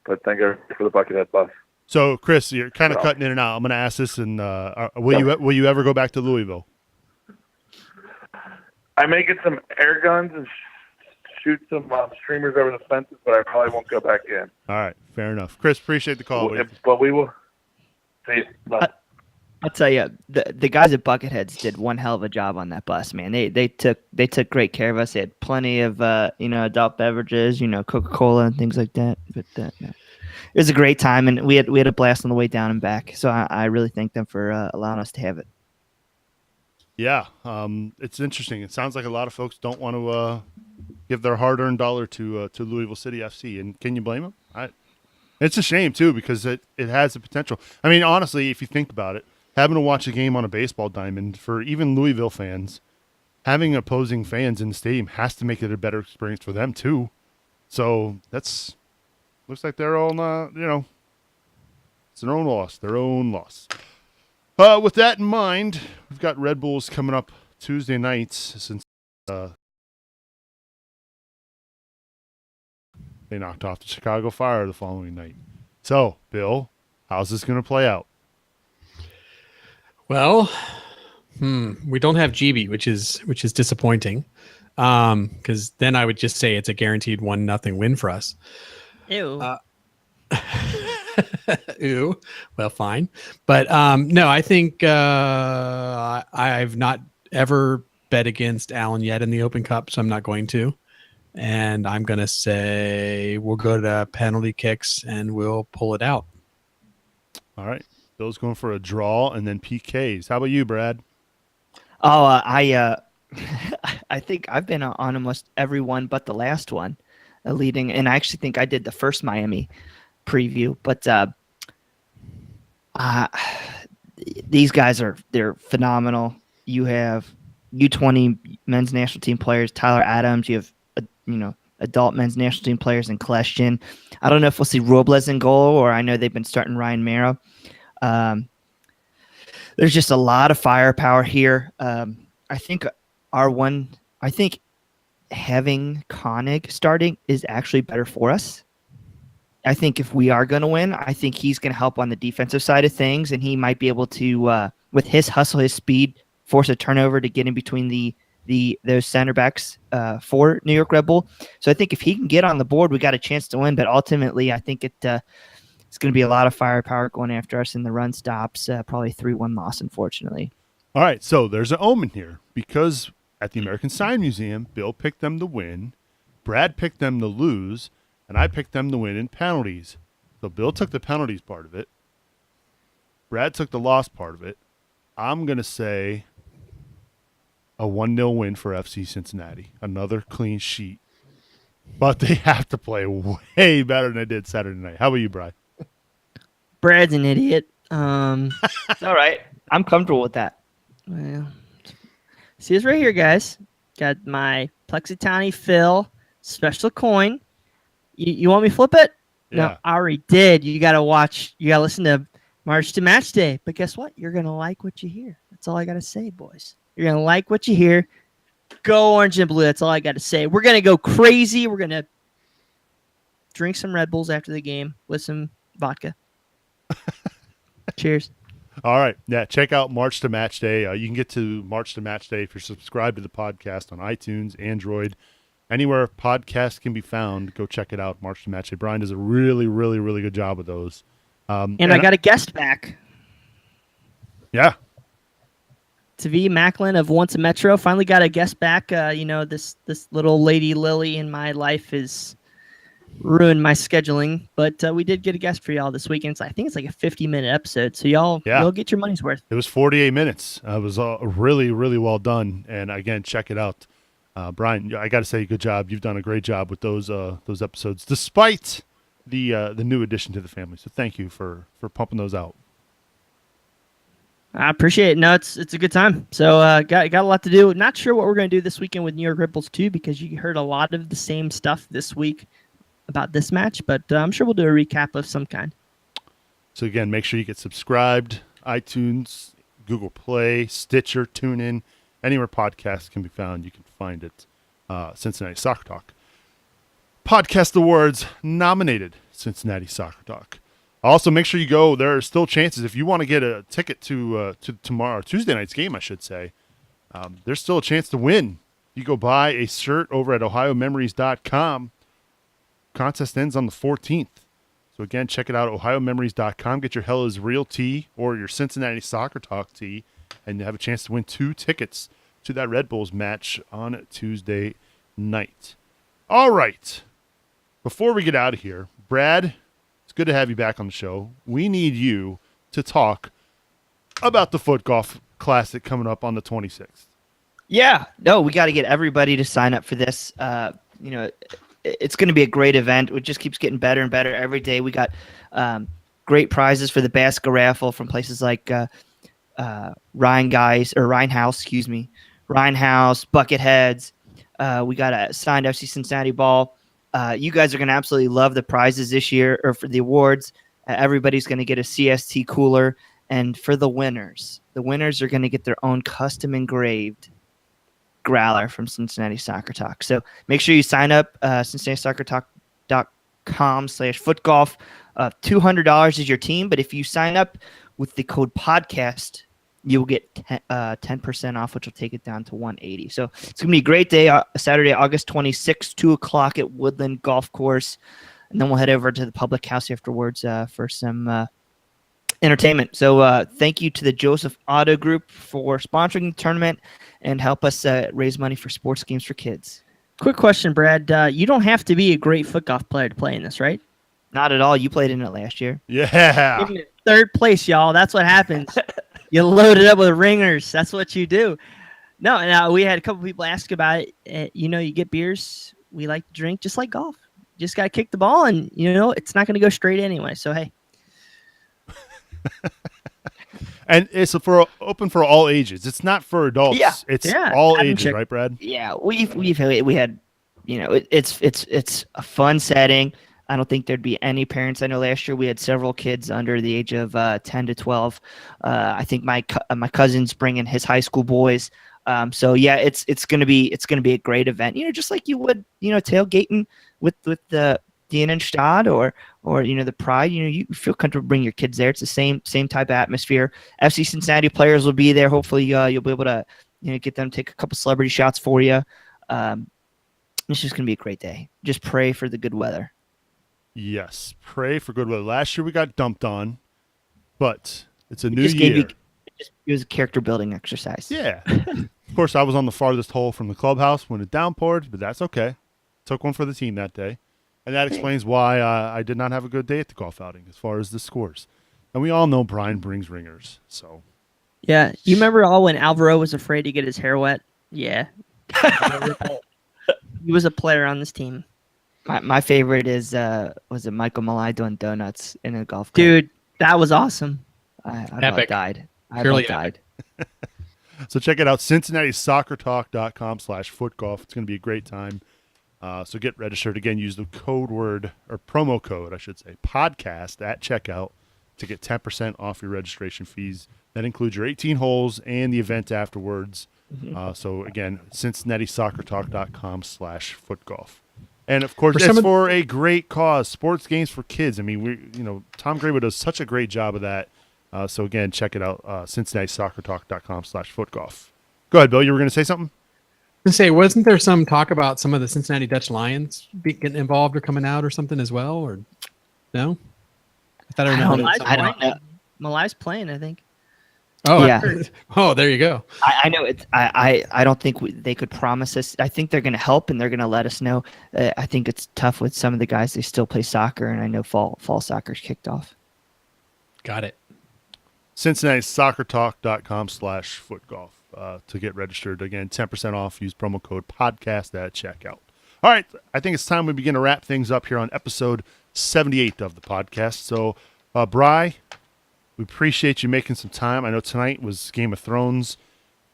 But thank everybody for the Buckethead bus. So, Chris, you're kind of cutting in and out. I'm going to ask this, and will you ever go back to Louisville? I may get some air guns and shoot some streamers over the fences, but I probably won't go back in. All right, fair enough. Chris, appreciate the call. But we will see. I'll tell you, the guys at Bucketheads did one hell of a job on that bus, man. They took great care of us. They had plenty of adult beverages, Coca-Cola and things like that. But it was a great time, and we had a blast on the way down and back. So I really thank them for allowing us to have it. Yeah, it's interesting. It sounds like a lot of folks don't want to give their hard-earned dollar to Louisville City FC, and can you blame them? It's a shame too, because it has the potential. I mean, honestly, if you think about it, having to watch a game on a baseball diamond for even Louisville fans, having opposing fans in the stadium has to make it a better experience for them too. So looks like they're all it's their own loss. Their own loss. With that in mind, we've got Red Bulls coming up Tuesday nights since they knocked off the Chicago Fire the following night. So, Bill, how's this going to play out? Well, we don't have GB, which is disappointing. Because then I would just say it's a guaranteed 1-0 win for us. Ew. Ew. Well, fine. But no, I think I've not ever bet against Allen yet in the Open Cup, so I'm not going to. And I'm going to say we'll go to penalty kicks and we'll pull it out. All right. Bill's going for a draw and then PKs. How about you, Brad? Oh, I think I've been on almost every one but the last one, leading. And I actually think I did the first Miami preview, but these guys they're phenomenal. You have U20 men's national team players, Tyler Adams. You have adult men's national team players in Kleshtin. I don't know if we'll see Robles in goal, or I know they've been starting Ryan Mara. There's just a lot of firepower here. I think having Koenig starting is actually better for us. I think if we are going to win, I think he's going to help on the defensive side of things, and he might be able to, with his hustle, his speed, force a turnover to get in between those center backs for New York Red Bull. So I think if he can get on the board, we got a chance to win. But ultimately, I think it's going to be a lot of firepower going after us in the run stops. Probably 3-1 loss, unfortunately. All right, so there's an omen here because at the American Sign Museum, Bill picked them to win, Brad picked them to lose, and I picked them to win in penalties. So Bill took the penalties part of it. Brad took the loss part of it. I'm going to say a 1-0 win for FC Cincinnati. Another clean sheet. But they have to play way better than they did Saturday night. How about you, Brad? Brad's an idiot. It's all right. I'm comfortable with that. Well, see this right here, guys. Got my Plexitani Phil special coin. You want me to flip it? Yeah. No, I already did. You got to watch. You got to listen to March to Match Day. But guess what? You're going to like what you hear. That's all I got to say, boys. You're going to like what you hear. Go orange and blue. That's all I got to say. We're going to go crazy. We're going to drink some Red Bulls after the game with some vodka. Cheers. All right. Yeah, check out March to Match Day. You can get to March to Match Day if you're subscribed to the podcast on iTunes, Android, anywhere podcasts can be found. Go check it out, March to Match Day. Brian does a really, really, really good job with those. And I got a guest back. Yeah. Tavi Macklin of Once a Metro finally got a guest back. This little lady Lily in my life has ruined my scheduling, but we did get a guest for y'all this weekend. I think it's like a 50-minute episode, so y'all get your money's worth. It was 48 minutes. It was really, really well done. And again, check it out. Brian, I got to say, good job. You've done a great job with those episodes, despite the new addition to the family. So thank you for pumping those out. I appreciate it. No, it's a good time. So got a lot to do. Not sure what we're going to do this weekend with New York Ripples too, because you heard a lot of the same stuff this week about this match, but I'm sure we'll do a recap of some kind. So again, make sure you get subscribed, iTunes, Google Play, Stitcher, TuneIn, anywhere podcasts can be found, you can find it. Cincinnati Soccer Talk. Podcast Awards nominated Cincinnati Soccer Talk. Also, make sure you go. There are still chances if you want to get a ticket to tomorrow, Tuesday night's game, I should say. There's still a chance to win. You go buy a shirt over at ohiomemories.com. Contest ends on the 14th. So again, check it out, ohiomemories.com. Get your Hell is Real tee or your Cincinnati Soccer Talk tee, and you have a chance to win 2 tickets to that Red Bulls match on Tuesday night. All right. Before we get out of here, Brad, it's good to have you back on the show. We need you to talk about the Foot Golf Classic coming up on the 26th. Yeah. No, we got to get everybody to sign up for this. It's going to be a great event. It just keeps getting better and better every day. We got great prizes for the basket raffle from places like Rhinehouse, Bucketheads. We got a signed FC Cincinnati ball. You guys are going to absolutely love the prizes this year, or for the awards. Everybody's going to get a CST cooler. And for the winners are going to get their own custom engraved growler from Cincinnati Soccer Talk. So make sure you sign up, CincinnatiSoccerTalk.com/footgolf. $200 is your team, but if you sign up with the code podcast, you'll get 10% off, which will take it down to $180. So it's going to be a great day, Saturday, August 26th, 2 o'clock at Woodland Golf Course. And then we'll head over to the public house afterwards for some entertainment. So thank you to the Joseph Auto Group for sponsoring the tournament and help us raise money for sports games for kids. Quick question, Brad. You don't have to be a great foot golf player to play in this, right? Not at all. You played in it last year. Yeah. Third place, y'all. That's what happens. You load it up with ringers. That's what you do. No, we had a couple people ask about it. You get beers. We like to drink just like golf. Just got to kick the ball, and, it's not going to go straight anyway. So, hey. And it's open for all ages. It's not for adults. Yeah. It's all ages, right, Brad? Yeah, we had, it's a fun setting. I don't think there'd be any parents. I know last year we had several kids under the age of 10 to 12. I think my cousin's bringing his high school boys. So yeah, it's gonna be a great event. Just like you would, tailgating with the Innenstadt or the Pride. You feel comfortable bringing your kids there. It's the same type of atmosphere. FC Cincinnati players will be there. Hopefully, you'll be able to get them to take a couple celebrity shots for you. It's just gonna be a great day. Just pray for the good weather. Yes, pray for good weather. Last year we got dumped on, but it's a new year. It was a character building exercise. Yeah. Of course, I was on the farthest hole from the clubhouse when it downpoured, but that's okay. Took one for the team that day. And that explains why I did not have a good day at the golf outing as far as the scores. And we all know Brian brings ringers. So, yeah. You remember when Alvaro was afraid to get his hair wet? Yeah. He was a player on this team. My favorite is was it Michael Malai doing donuts in a golf club? Dude, that was awesome. I about died. So check it out, CincinnatiSoccerTalk.com/footgolf. It's going to be a great time. So get registered. Again, use the code word, or promo code, I should say, podcast at checkout to get 10% off your registration fees. That includes your 18 holes and the event afterwards. So again, CincinnatiSoccerTalk.com/footgolf. And of course, that's for a great cause, sports games for kids. I mean, Tom Grable does such a great job of that. So again, check it out, CincinnatiSoccerTalk.com/footgolf. Go ahead, Bill. You were going to say something? I was gonna say, wasn't there some talk about some of the Cincinnati Dutch Lions getting involved or coming out or something as well? Or no? I thought I remember. I don't know. Malai's playing, I think. Oh Yeah. Oh, there you go. I know it's. I don't think they could promise us. I think they're going to help and they're going to let us know. I think it's tough with some of the guys. They still play soccer, and I know fall soccer's kicked off. Got it. CincinnatiSoccerTalk.com/footgolf to get registered. Again, 10% off. Use promo code podcast at checkout. All right, I think it's time we begin to wrap things up here on episode 78 of the podcast. So, Bri, we appreciate you making some time. I know tonight was Game of Thrones,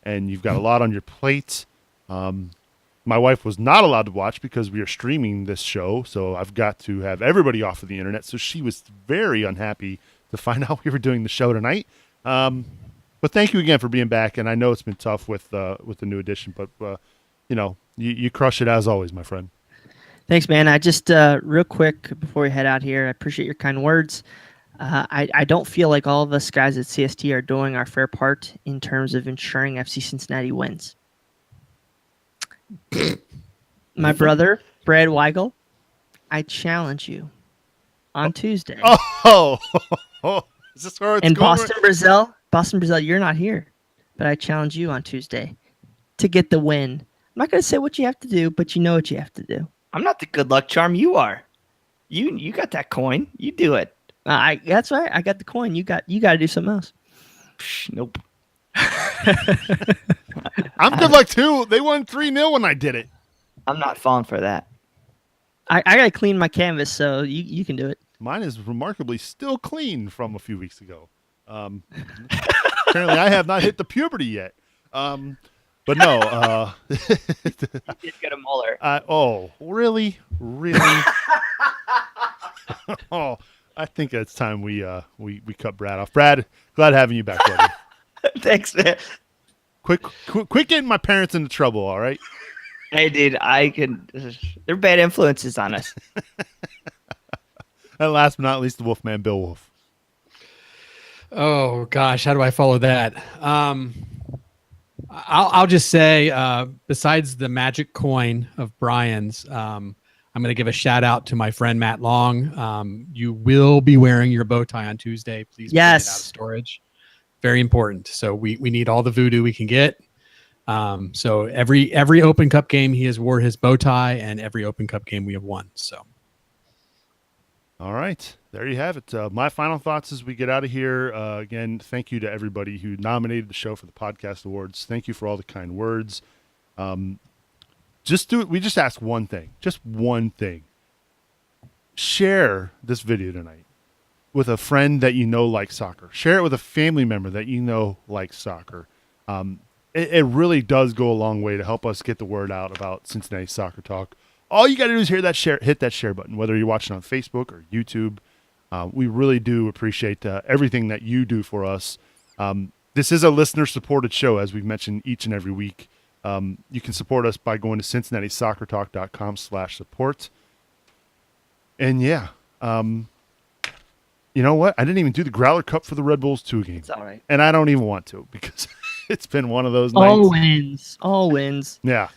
and you've got a lot on your plate. My wife was not allowed to watch because we are streaming this show, so I've got to have everybody off of the internet. So she was very unhappy to find out we were doing the show tonight. But thank you again for being back, and I know it's been tough with the new edition, but you crush it as always, my friend. Thanks, man. I just real quick before we head out here, I appreciate your kind words. I don't feel like all of us guys at CST are doing our fair part in terms of ensuring FC Cincinnati wins. My brother, Brad Weigel, I challenge you on Tuesday. Oh, is this where it's and going? Boston Brazil, you're not here, but I challenge you on Tuesday to get the win. I'm not going to say what you have to do, but you know what you have to do. I'm not the good luck charm. You are. You got that coin. You do it. That's right. I got the coin. You got to do something else. Nope. I'm good luck too. They won 3-0 when I did it. I'm not falling for that. I got to clean my canvas, so you can do it. Mine is remarkably still clean from a few weeks ago. Apparently, I have not hit the puberty yet. But no. You did get a molar. Oh, really? Really? Oh, I think it's time we cut Brad off. Brad, glad having you back, buddy. Thanks, man. Quit getting my parents into trouble, all right? Hey, dude, they're bad influences on us. And last but not least, the Wolfman, Bill Wolf. Oh gosh, how do I follow that? I'll just say, besides the magic coin of Brian's, I'm going to give a shout out to my friend Matt Long. You will be wearing your bow tie on Tuesday. Please, yes, bring it out of storage. Very important. So we need all the voodoo we can get. So every Open Cup game he has wore his bow tie, and every Open Cup game we have won. So. All right, there you have it. My final thoughts as we get out of here. Again, thank you to everybody who nominated the show for the podcast awards. Thank you for all the kind words. We just ask one thing, just one thing. Share this video tonight with a friend that you know likes soccer. Share it with a family member that you know likes soccer. It really does go a long way to help us get the word out about Cincinnati Soccer Talk. All you got to do is hit that share button, whether you're watching on Facebook or YouTube. We really do appreciate everything that you do for us. This is a listener-supported show, as we've mentioned each and every week. You can support us by going to CincinnatiSoccerTalk.com/support. And yeah, you know what? I didn't even do the Growler Cup for the Red Bulls 2 game. It's all right. And I don't even want to because it's been one of those nights. All wins. Yeah.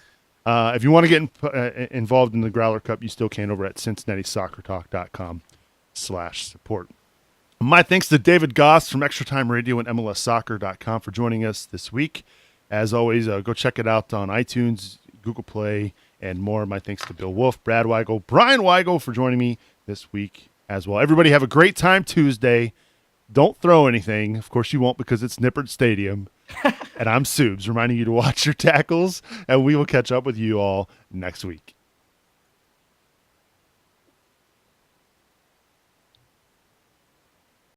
If you want to get involved in the Growler Cup, you still can over at CincinnatiSoccerTalk.com/support. My thanks to David Goss from Extra Time Radio and MLSsoccer.com for joining us this week. As always, go check it out on iTunes, Google Play, and more. My thanks to Bill Wolf, Brad Weigel, Brian Weigel for joining me this week as well. Everybody have a great time Tuesday. Don't throw anything. Of course you won't because it's Nippert Stadium. And I'm Subes, reminding you to watch your tackles, and we will catch up with you all next week.